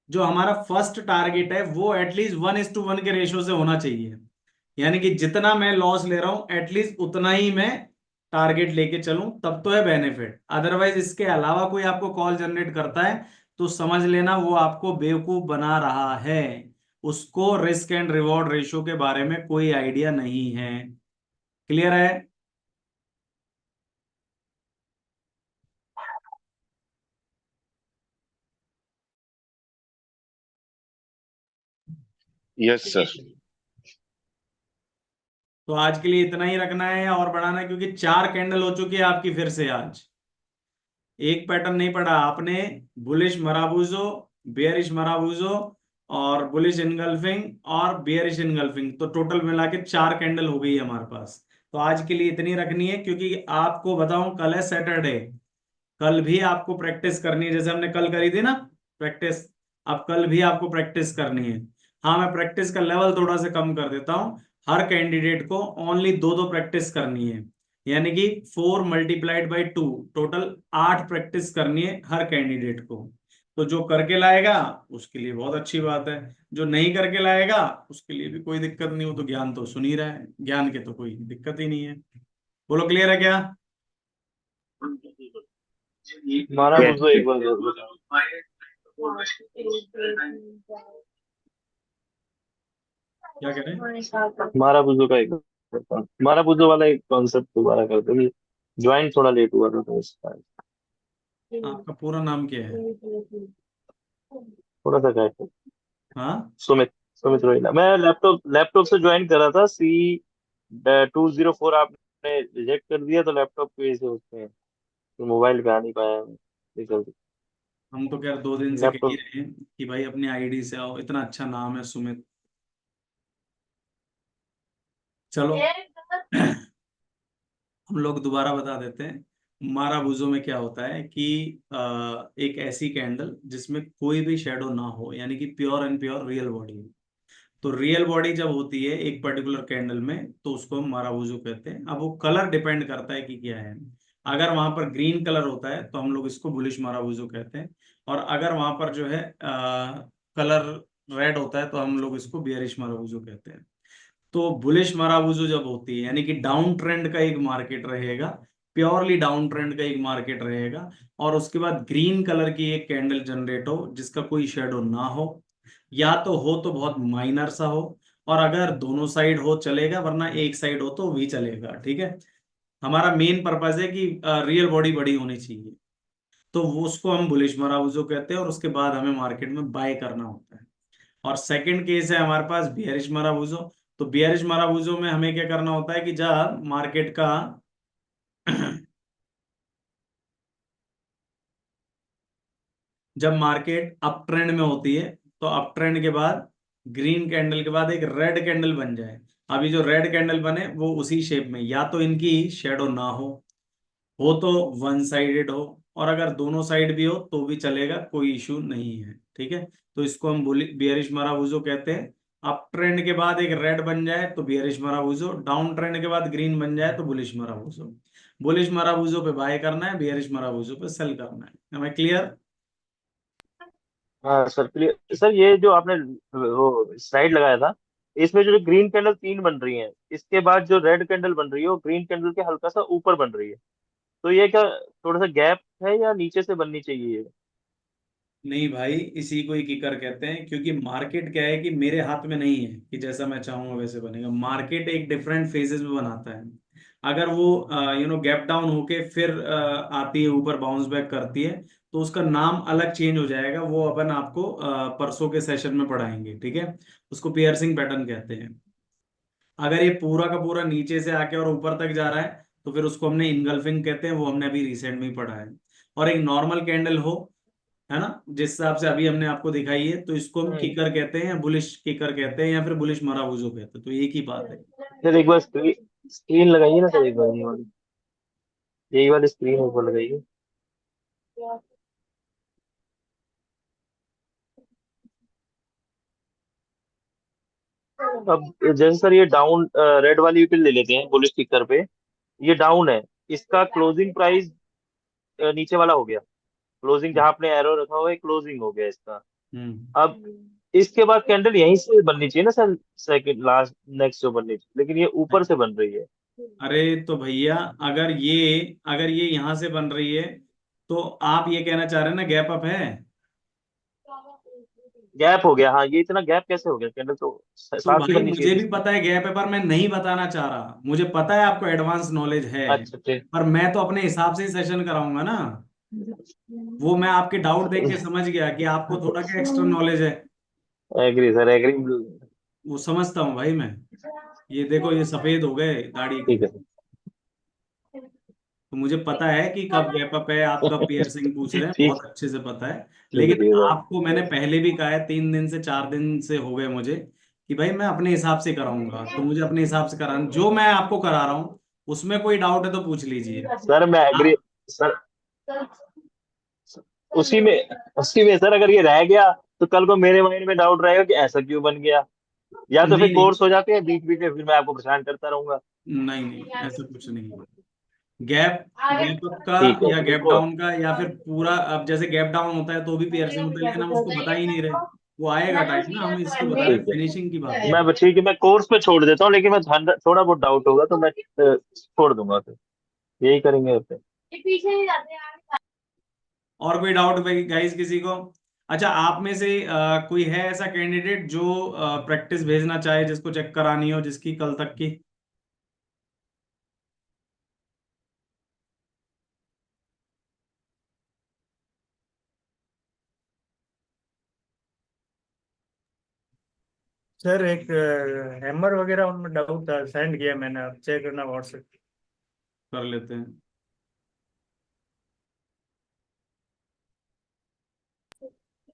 जो हमारा फर्स्ट टारगेट है वो एटलीस्ट 1:1 के रेशियो से होना चाहिए, यानी कि जितना मैं लॉस ले रहा हूं एटलीस्ट उतना ही मैं टारगेट लेके चलूं, तब तो है बेनिफिट। अदरवाइज इसके अलावा कोई आपको कॉल जनरेट करता है तो समझ लेना वो आपको बेवकूफ बना रहा है, उसको रिस्क एंड रिवॉर्ड रेशियो के बारे में कोई आइडिया नहीं है। क्लियर है? Yes sir. तो आज के लिए इतना ही रखना है या और बढ़ाना है? क्योंकि 4 कैंडल हो चुकी है आपकी फिर से आज, एक पैटर्न नहीं पड़ा आपने। बुलिश मराबूजो, बेयरिश मराबूजो, और बुलिश इनगल्फिंग और बेयरिश इनगल्फिंग, तो टोटल मिला के 4 कैंडल हो गई है हमारे पास। तो आज के लिए इतनी रखनी है, क्योंकि आपको बताऊं कल है सैटरडे, कल भी आपको प्रैक्टिस करनी है, जैसे हमने कल करी थी ना प्रैक्टिस, अब कल भी आपको प्रैक्टिस करनी है। हाँ, मैं प्रैक्टिस का लेवल थोड़ा सा कम कर देता हूँ, हर कैंडिडेट को ओनली 2-2 प्रैक्टिस करनी है, यानी कि 4 × 2, टोटल 8 प्रैक्टिस करनी है हर कैंडिडेट को। तो जो करके लाएगा उसके लिए बहुत अच्छी बात है, जो नहीं करके लाएगा उसके लिए भी कोई दिक्कत नहीं हो, तो ज्ञान तो सुन ही रहा है, ज्ञान के तो कोई दिक्कत ही नहीं है। बोलो क्लियर है क्या? हमारा यस। बुझो एक बार जरूर बताओ। क्या कह रहे हैं? हमारा बुझो का एक हमारा बुझो वाला एक कॉन्सेप्ट दोबारा कर दो। ज्वाइन थोड़ा लेट हुआ था तो इसका आपका पूरा नाम क्या है? थोड़ा सा गाइड। हाँ, सुमित, सुमित रोहिला। मैं लैपटॉप लैपटॉप से ज्वाइन करा था। C204 आपने रिजेक्ट कर दिया, तो लैपटॉप की वजह से उसमें तो मोबाइल पे आ नहीं पाया मैं। जल्दी हम तो खैर 2 दिन से कह ही लैपटॉप। रहे हैं कि भाई अपनी आईडी से आओ, इतना अच्छा नाम है सुमित। चलो हम लोग दोबारा बता देते हैं। माराबूजो में क्या होता है कि एक ऐसी कैंडल जिसमें कोई भी शेडो ना हो, यानी कि pure and pure real body. तो रियल बॉडी जब होती है एक पर्टिकुलर कैंडल में, तो उसको हम माराबूजो कहते हैं। अब वो कलर डिपेंड करता है कि क्या है। अगर वहां पर ग्रीन कलर होता है तो हम लोग इसको बुलिश माराबूजो कहते हैं, और अगर वहां पर जो है कलर रेड होता है तो हम लोग इसको बियरिश माराबूजो कहते हैं। तो बुलिश माराबूजो जब होती है, यानी कि डाउन ट्रेंड का एक मार्केट रहेगा, प्योरली डाउन ट्रेंड का एक मार्केट रहेगा, और उसके बाद ग्रीन कलर की एक कैंडल जनरेट हो जिसका कोई शेडो ना हो, या तो हो तो बहुत माइनर सा हो, और अगर दोनों साइड हो चलेगा, वरना एक साइड हो तो भी चलेगा, ठीक है। हमारा मेन पर्पज है कि रियल बॉडी बड़ी होनी चाहिए, तो वो उसको हम बुलिश माराबूजो कहते हैं, और उसके बाद हमें मार्केट में बाय करना होता है। और सेकंड केस है हमारे पास बियरिश माराबूजो। तो बियरिश माराबूजो में हमें क्या करना होता है कि जब मार्केट का जब मार्केट अप ट्रेंड में होती है, तो अप ट्रेंड के बाद ग्रीन कैंडल के बाद एक रेड कैंडल बन जाए। अभी जो रेड कैंडल बने वो उसी शेप में, या तो इनकी शेडो ना हो तो वन साइडेड हो, और अगर दोनों साइड भी हो तो भी चलेगा, कोई इशू नहीं है, ठीक है। तो इसको हम बियरिश माराबूजो कहते हैं। अप ट्रेंड के बाद एक रेड बन जाए तो बियरिश माराबूजो, डाउन ट्रेंड के बाद ग्रीन बन जाए तो बुलिश माराबूजो। बुलिश माराबूजो पे बाय करना है, बियरिश माराबूजो पे सेल करना है। हमें क्लियर? हाँ सर, क्लियर सर। ये जो आपने वो स्लाइड लगाया था, इसमें जो ग्रीन कैंडल तीन बन रही है, इसके बाद जो रेड कैंडल बन रही है वो ग्रीन कैंडल के हल्का सा ऊपर बन रही है। तो ये क्या थोड़ा सा गैप है या नीचे से बननी चाहिए ये? नहीं भाई, इसी को ही किकर कहते हैं, क्योंकि मार्केट क्या है कि मेरे हाथ में नहीं है कि जैसा मैं चाहूंगा वैसे बनेगा। मार्केट एक डिफरेंट फेजेस में बनाता है। अगर वो गैप डाउन होके फिर आती है ऊपर, बाउंस बैक करती है, तो उसका नाम अलग चेंज हो जाएगा। वो अपन आपको परसों के सेशन में पढ़ाएंगे, ठीक है। उसको पियर्सिंग पैटर्न कहते हैं। अगर ये पूरा का पूरा नीचे से आके और ऊपर तक जा रहा है तो फिर उसको हमने इनगल्फिंग कहते हैं, वो हमने अभी रिसेंट में ही पढ़ा है। और एक नॉर्मल कैंडल हो, है ना, जिस हिसाब से अभी हमने आपको दिखाई है, तो इसको हम हम्म। किकर कहते हैं, या बुलिश किकर कहते हैं, या फिर बुलिश मराबूजो कहते हैं, तो एक ही बात है। सर एक बार स्क्रीन स्क्रीन लगाइए ना सर, एक बार ये वाली स्क्रीन ऊपर लगाइए। अब जैसे सर ये डाउन, रेड वाली पे ले लेते हैं बुलिश स्टिकर पे। ये डाउन है, इसका क्लोजिंग प्राइस नीचे वाला हो गया। क्लोजिंग जहां आपने एरो रखा हुआ है क्लोजिंग हो गया इसका। हम्म। अब इसके बाद कैंडल यहीं से बननी चाहिए ना सर, सेकंड लास्ट नेक्स्ट जो बननी चाहिए, लेकिन ये ऊपर से बन रही है। अरे तो भैया, अगर ये यहां से बन रही है, तो आप ये कहना चाह रहे हैं ना गैप अप है। गैप हो गया, हाँ। ये इतना गैप कैसे हो गया? कैंडल तो तो साथ ही भाई बननी चाहिए मुझे थी भी इसकी। पता है गैप है, पर मैं नहीं बताना चाह रहा। मुझे पता है आपको एडवांस नॉलेज है, अच्छा ठीक। पर मैं तो अपने हिसाब से ही सेशन कराऊंगा ना। वो मैं आपके डाउट देख के समझ गया कि आपको थोड़ा क्या एक्स्ट्रा नॉलेज है। Agree sir, agree. वो समझता हूँ भाई मैं। ये देखो, ये सफेद हो गए दाढ़ी के। ठीक है तो मुझे पता है कि कब गैप अप है, आप कब पियर्सिंग पूछ रहे सर। हैं, ठीक। बहुत अच्छे से पता है। ठीक है लेकिन ठीक है आपको मैंने पहले भी कहा है, 3 दिन से 4 दिन से हो गए मुझे, कि भाई मैं अपने हिसाब से कराऊंगा, तो मुझे अपने हिसाब से कराना, जो मैं आपको करा रहा हूँ उसमें कोई डाउट है तो पूछ लीजिए सर। मैं एग्री आप। सर। उसी में उसी में सर, अगर ये रह गया तो कल को मेरे माइंड में डाउट रहेगा कि ऐसा क्यों बन गया। या तो फिर नहीं नहीं, कोर्स हो जाते हैं बीच बीच में, फिर मैं आपको परेशान करता रहूंगा। नहीं नहीं, ऐसा कुछ नहीं है। गैप गैप अप का ठीक है या फिर गैप डाउन का, या फिर पूरा, अब जैसे गैप डाउन होता है तो भी पियर्सिंग होता है, लेकिन हम उसको बता ही नहीं रहे। वो आएगा टाइम ना, हम इसको बता रहे हैं, ठीक है। फिनिशिंग की बात है। ठीक है, मैं कोर्स पे छोड़ देता हूँ, लेकिन मैं थोड़ा बहुत डाउट होगा तो मैं छोड़ दूंगा फिर। यही करेंगे फिर। और कोई डाउट भाई गाइस किसी को? अच्छा, आप में से कोई है ऐसा कैंडिडेट जो प्रैक्टिस भेजना चाहे, जिसको चेक करानी हो, जिसकी कल तक की? सर एक हैमर वगैरह उनमें डाउट था, सेंड किया मैंने, आप चेक करना व्हाट्सएप। कर लेते हैं।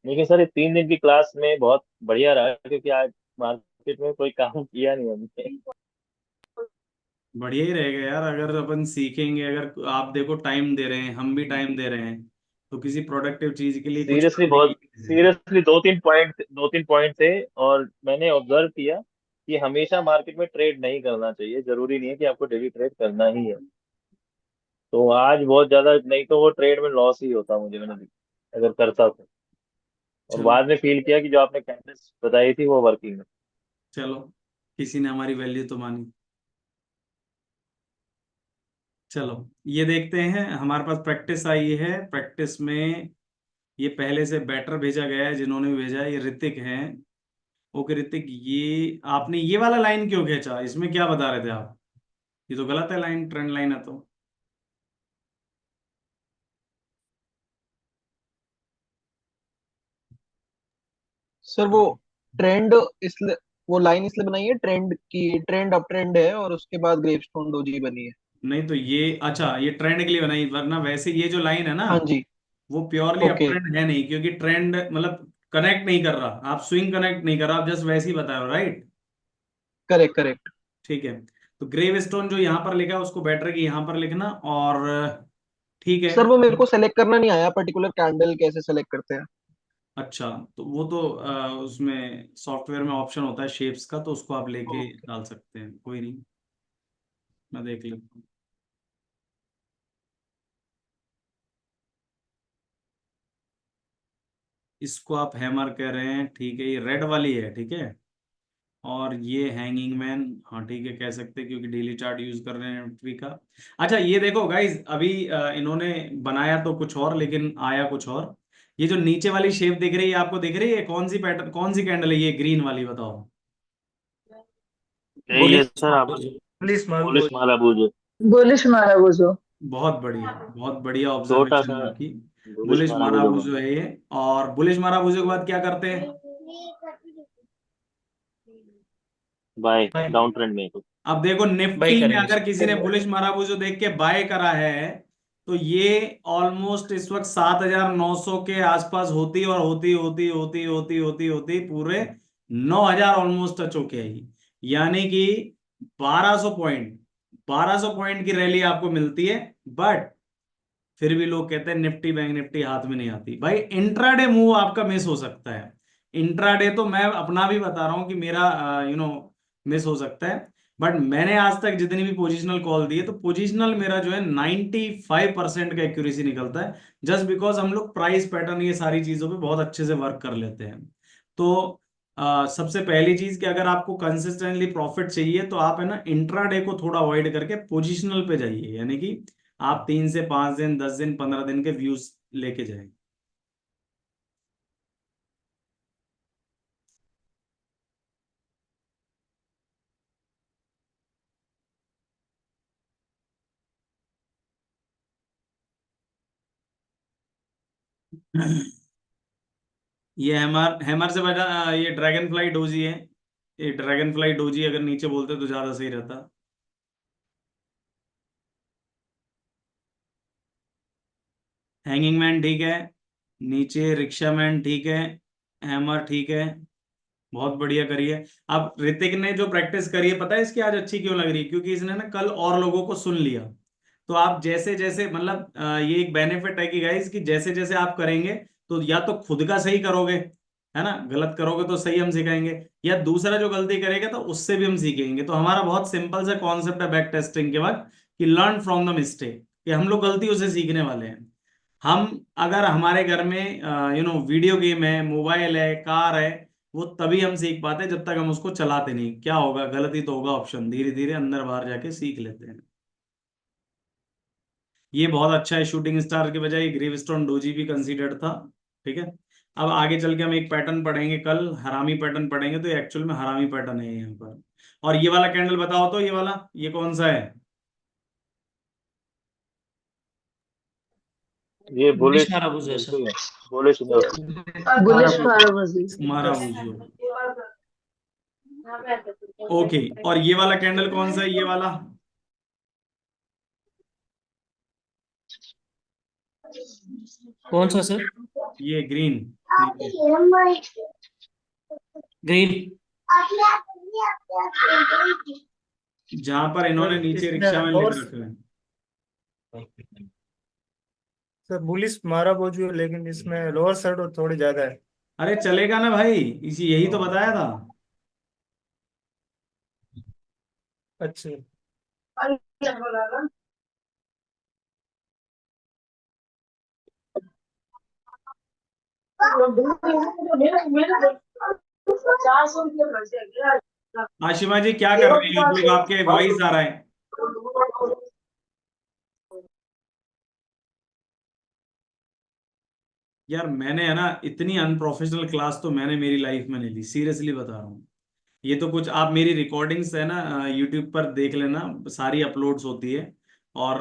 लेकिन सर ये 3 दिन की क्लास में बहुत बढ़िया रहा, क्योंकि आज मार्केट में कोई काम किया नहीं हमने। बढ़िया ही रहेगा यार, अगर अपन सीखेंगे। अगर आप देखो, टाइम दे रहे हैं, हम भी टाइम दे रहे हैं, तो किसी प्रोडक्टिव चीज के लिए कुछ सीरियसली, करने बहुत की है। सीरियसली दो तीन पॉइंट थे। और मैंने ऑब्जर्व किया कि हमेशा मार्केट में ट्रेड नहीं करना चाहिए। जरूरी नहीं है कि आपको डेली ट्रेड करना ही है। तो आज बहुत ज्यादा, नहीं तो वो ट्रेड में लॉस ही होता मुझे, मैंने अगर करता तो। और चलो, बाद में फील किया कि जो आपने कैंडिल्स बताई थी वो वर्किंग है। चलो, किसी ने हमारी वैल्यू तो मानी। चलो, ये देखते हैं। हमारे पास प्रैक्टिस आई है, प्रैक्टिस में ये पहले से बेटर भेजा गया है, जिन्होंने भी भेजा है ये ऋतिक हैं। ओके ऋतिक, ये आपने ये वाला लाइन क्यों खींचा? इसमें क्या बता रहे थे आप? ये तो गलत है लाइन, ट्रेंड लाइन है तो। सर वो ट्रेंड इसलिए वो लाइन इसलिए बनाई है, ट्रेंड की, ट्रेंड अप ट्रेंड है और उसके बाद ग्रेवस्टोन डोजी बनी है। नहीं तो ये अच्छा, ये ट्रेंड के लिए बनाई, वरना वैसे ये जो लाइन है ना हाँ जी। वो प्योरली अप ओके। ट्रेंड है नहीं, क्योंकि ट्रेंड मतलब कनेक्ट नहीं कर रहा, आप स्विंग कनेक्ट नहीं कर रहा, आप जस्ट वैसे ही बता रहे हो, राइट? Correct correct. ठीक है। तो ग्रेव स्टोन जो यहाँ पर लिखा है उसको बेटर कि यहाँ पर लिखना, और ठीक है। सर वो मेरे को सेलेक्ट करना नहीं आया, पर्टिकुलर कैंडल कैसे सेलेक्ट करते हैं? अच्छा, तो वो तो उसमें सॉफ्टवेयर में ऑप्शन होता है शेप्स का, तो उसको आप लेके ओके। डाल सकते हैं, कोई नहीं, मैं देख लेता हूँ। इसको आप हैमर कह रहे हैं, ठीक है, ये रेड वाली है, ठीक है। और ये हैंगिंग मैन, हाँ ठीक है कह सकते हैं, क्योंकि डेली चार्ट यूज कर रहे हैं ट्री का। अच्छा ये देखो गाइज, अभी इन्होंने बनाया तो कुछ और लेकिन आया कुछ और। ये जो नीचे वाली शेप दिख रही है आपको, दिख रही है कौन सी पैटर्न, कौन सी कैंडल है ये ग्रीन वाली, बताओ। यही है बुलिश सर, आप पुलिस माल पुलिस माला बूझो। बुलिश मारा वो जो बहुत बढ़िया, बहुत बढ़िया छोटा ऑब्जर्वेशन सा है आपकी। बुलिश बुलिश माला बूझो माराबूजो है ये। और बुलिश माराबूजो के बाद क्या करते हैं? बाय डाउन ट्रेंड में तो। अब देखो बाई निफ्टी में करेंगे अगर किसी ने बुलिश माराबूजो देख के बाय करा है, तो ये ऑलमोस्ट इस वक्त 7,900 के आसपास होती, और होती होती होती होती होती होती पूरे 9,000 ऑलमोस्ट टच होके आई। यानी कि 1,200 पॉइंट, 1,200 पॉइंट की रैली आपको मिलती है। बट फिर भी लोग कहते हैं निफ्टी बैंक निफ्टी हाथ में नहीं आती। भाई इंट्राडे मूव आपका मिस हो सकता है। इंट्राडे तो मैं अपना भी बता रहा हूं कि मेरा मिस हो सकता है। बट मैंने आज तक जितनी भी पोजिशनल कॉल दी है, तो पोजिशनल मेरा जो है 95% का एक्यूरेसी निकलता है। जस्ट बिकॉज हम लोग प्राइस पैटर्न ये सारी चीजों पे बहुत अच्छे से वर्क कर लेते हैं। तो सबसे पहली चीज कि अगर आपको कंसिस्टेंटली प्रॉफिट चाहिए, तो आप है ना इंट्राडे को थोड़ा अवॉइड करके पोजिशनल पे जाइए, यानी कि आप 3 से 5 दिन, 10 दिन, 15 दिन के व्यूज लेके जाएं। ये हैमर, हैमर से बजा, ये ड्रैगन फ्लाई डोजी है। ये ड्रैगन फ्लाई डोजी अगर नीचे बोलते तो ज्यादा सही रहता। हैंगिंग मैन ठीक है, नीचे रिक्शा मैन ठीक है, हैमर ठीक है, बहुत बढ़िया करिए। अब ऋतिक ने जो प्रैक्टिस करी है, पता है इसकी आज अच्छी क्यों लग रही है? क्योंकि इसने ना कल और लोगों को सुन लिया। तो आप जैसे जैसे मतलब ये एक बेनिफिट है कि गाइस, कि जैसे जैसे आप करेंगे, तो या तो खुद का सही करोगे, है ना, गलत करोगे तो सही हम सिखाएंगे, या दूसरा जो गलती करेगा तो उससे भी हम सीखेंगे। तो हमारा बहुत सिंपल सा कॉन्सेप्ट है बैक टेस्टिंग के बाद, कि लर्न फ्रॉम द मिस्टेक, कि हम लोग गलतियों से सीखने वाले हैं। हम अगर हमारे घर में वीडियो गेम है, मोबाइल है, कार है, वो तभी हम सीख पाते हैं जब तक हम उसको चलाते नहीं। क्या होगा, गलती तो होगा ऑप्शन, धीरे धीरे अंदर बाहर जाके सीख लेते हैं। ये बहुत अच्छा है, शूटिंग स्टार के बजाय ग्रेवस्टोन डोजी भी कंसीडर्ड था। ठीक है। अब आगे चल के हम एक पैटर्न पढ़ेंगे कल, हरामी पैटर्न पढ़ेंगे, तो एक्चुअल में हरामी पैटर्न है यहाँ पर। और ये वाला कैंडल बताओ तो, ये वाला ये कौन सा है? ये बुलिश बुलिश मारा वो जो सर। बिल्कुल है, बुलिश नो। बुलिश मारा वो मारा बुझो। ओके, और ये वाला कैंडल कौन सा है, ये वाला? कौन सा सर? ये ग्रीन नीचे, ग्रीन। जहां पर इन्होंने सर नीचे इसमें रिक्शा में लिख और रखा है। सर पुलिस मारा वो जो है, लेकिन इसमें लोअर साइड थोड़ी ज्यादा है। अरे चलेगा ना भाई, इसी यही तो बताया था। अच्छा। आशिमा जी क्या कर रहे हैं आप लोग? आपके वॉइस आ रहा है। यार मैंने है ना, इतनी अनप्रोफेशनल क्लास तो मैंने मेरी लाइफ में नहीं ली, सीरियसली बता रहा हूँ। ये तो कुछ, आप मेरी रिकॉर्डिंग्स है ना यूट्यूब पर देख लेना, सारी अपलोड्स होती है, और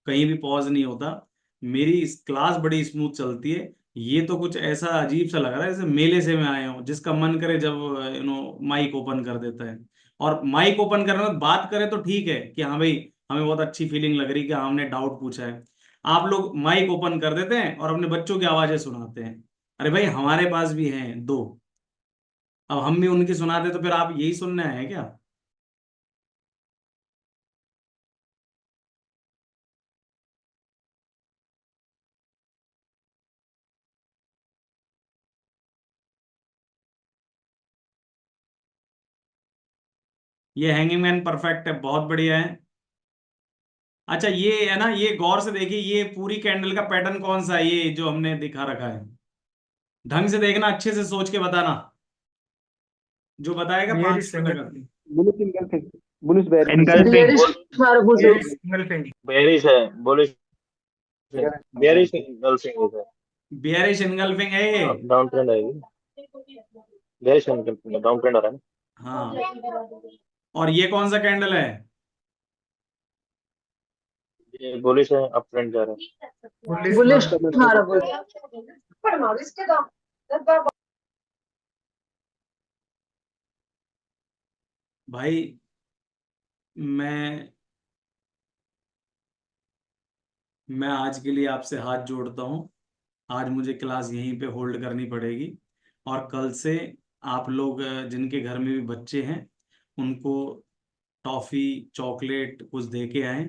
कहीं भी पॉज नहीं होता। मेरी इस क्लास बड़ी स्मूथ चलती है। ये तो कुछ ऐसा अजीब सा लग रहा है जैसे मेले से मैं आया हूँ, जिसका मन करे जब माइक ओपन कर देता है। और माइक ओपन करने में बात करे तो ठीक है कि हाँ भाई हमें बहुत अच्छी फीलिंग लग रही कि हाँ, हमने डाउट पूछा है। आप लोग माइक ओपन कर देते हैं और अपने बच्चों की आवाजें सुनाते हैं। अरे भाई हमारे पास भी हैं दो, अब हम भी उनकी सुनाते तो फिर आप यही सुनने आए हैं क्या? ये हैंगिंग मैन परफेक्ट है, बहुत बढ़िया है। अच्छा ये है ना, ये गौर से देखिए, ये पूरी कैंडल का पैटर्न कौन सा है, ये जो हमने दिखा रखा है? ढंग से देखना, अच्छे से सोच के बताना, जो बताएगा Bearish 500 single का। thing. Bullish engulfing, bullish bearish. Engulfing Bearish Marubozu. Bearish single thing. Bearish है, बुलिश बेरिश एनगल्फिंग है। बियरिश इनगल्फिंग है ये। डाउन ट्रेंड आएगी, बेरिश एनगल्फिंग डाउन ट्रेंड आ रहा है हाँ, और ये कौन सा कैंडल है? ना, ये बुलिश है, अप ट्रेंड जा रहा है। Bullish Bullish Marubozu. Marubozu. भाई मैं मैं आज के लिए आपसे हाथ जोड़ता हूँ। आज मुझे क्लास यहीं पे होल्ड करनी पड़ेगी, और कल से आप लोग जिनके घर में भी बच्चे हैं उनको टॉफी चॉकलेट कुछ दे के आएं,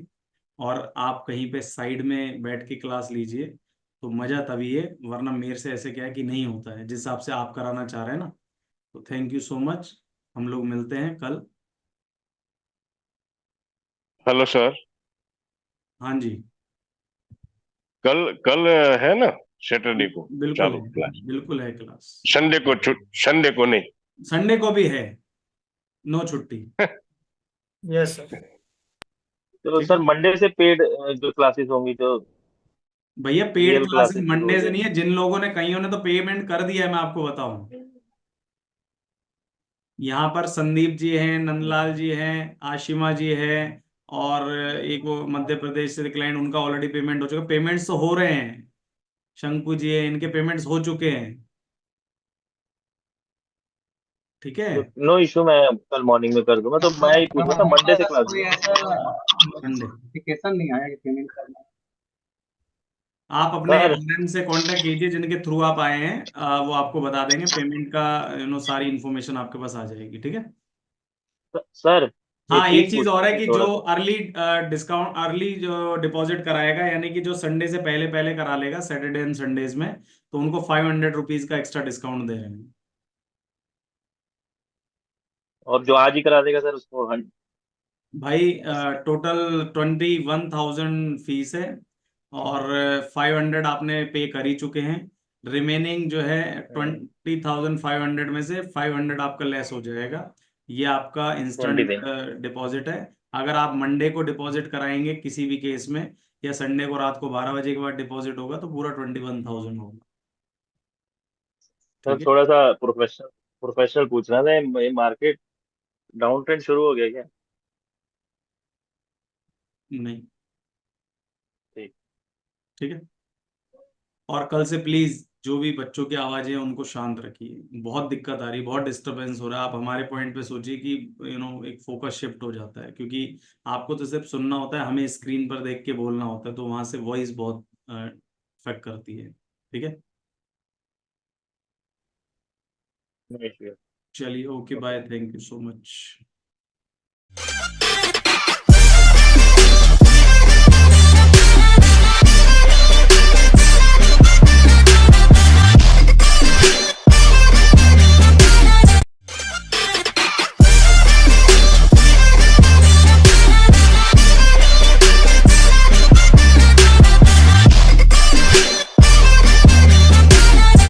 और आप कहीं पे साइड में बैठ के क्लास लीजिए, तो मज़ा तभी है, वरना मेरे से ऐसे क्या है कि नहीं होता है जिस हिसाब से आप कराना चाह रहे हैं ना। तो थैंक यू सो मच, हम लोग मिलते हैं कल। Hello sir. हाँ जी, कल कल है ना, सैटरडे को बिल्कुल चालू है, क्लास? बिल्कुल है क्लास। संडे को नहीं? संडे को भी है, नो छुट्टी। Yes, sir. तो ठीक सर है मंडे से पेड जो क्लासेस होंगी, जो भैया, पेड रियल क्लासेस क्लासेस शुरू हो मंडे से नहीं जाएंगी। है, जिन लोगों ने, कईयों ने तो पेमेंट कर दिया है, मैं आपको बताऊं। यहाँ पर संदीप जी हैं, नंदलाल जी हैं, आशिमा जी है, और एक वो मध्य प्रदेश से क्लाइंट, उनका ऑलरेडी पेमेंट हो चुका, पेमेंट्स तो हो रहे हैं। शंकु जी है, इनके पेमेंट्स हो चुके हैं। ठीक है, तो नो इशू, मैं कल मॉर्निंग में कर दूंगा। तो मैं ही पूछ रहा था मंडे से क्लास कोई होगी। ऐसा संडे। नोटिफिकेशन नहीं आया कि पेमेंट करना है। आप अपने सर एम से कांटेक्ट कीजिए, जिनके थ्रू आप आए हैं, वो आपको बता देंगे पेमेंट का, सारी इन्फॉर्मेशन आपके पास आ जाएगी। ठीक है। सर हाँ, एक एक चीज चीज और पूछनी है थी कि जो थोड़ा सा। अर्ली डिस्काउंट, अर्ली जो डिपॉजिट कराएगा, यानी कि जो संडे से पहले पहले करा लेगा, सैटरडे एंड संडेज में, तो उनको 500 रुपीज का एक्स्ट्रा डिस्काउंट दे रहे हैं। और जो आज ही करा देगा सर उसको भाई टोटल 21,000 फीस है, और 500 आपने पे कर ही चुके हैं। रिमेनिंग जो है 20,500 में से 500 आपका लेस हो जाएगा। ये आपका 20 इंस्टेंट दिन। डिपॉजिट है। अगर आप मंडे को डिपॉजिट कराएंगे किसी भी केस में, या संडे को रात को 12 बजे के बाद डिपॉजिट होगा, तो पूरा 21,000 होगा। सर ठीक है। थोड़ा सा प्रोफेशनल प्रोफेशनल पूछना था, ये मार्केट डाउन ट्रेंड शुरू हो गया क्या? नहीं। ठीक। ठीक है। और कल से प्लीज जो भी बच्चों की आवाजें हैं उनको शांत रखिए, बहुत दिक्कत आ रही है, बहुत डिस्टरबेंस हो रहा है। आप हमारे पॉइंट पे सोचिए कि एक फोकस शिफ्ट हो जाता है, क्योंकि आपको तो सिर्फ सुनना होता है, हमें स्क्रीन पर देख के बोलना होता है, तो वहां से वॉइस बहुत इफेक्ट करती है। ठीक है। No issue. चलिए, okay, okay. Bye, thank you so much.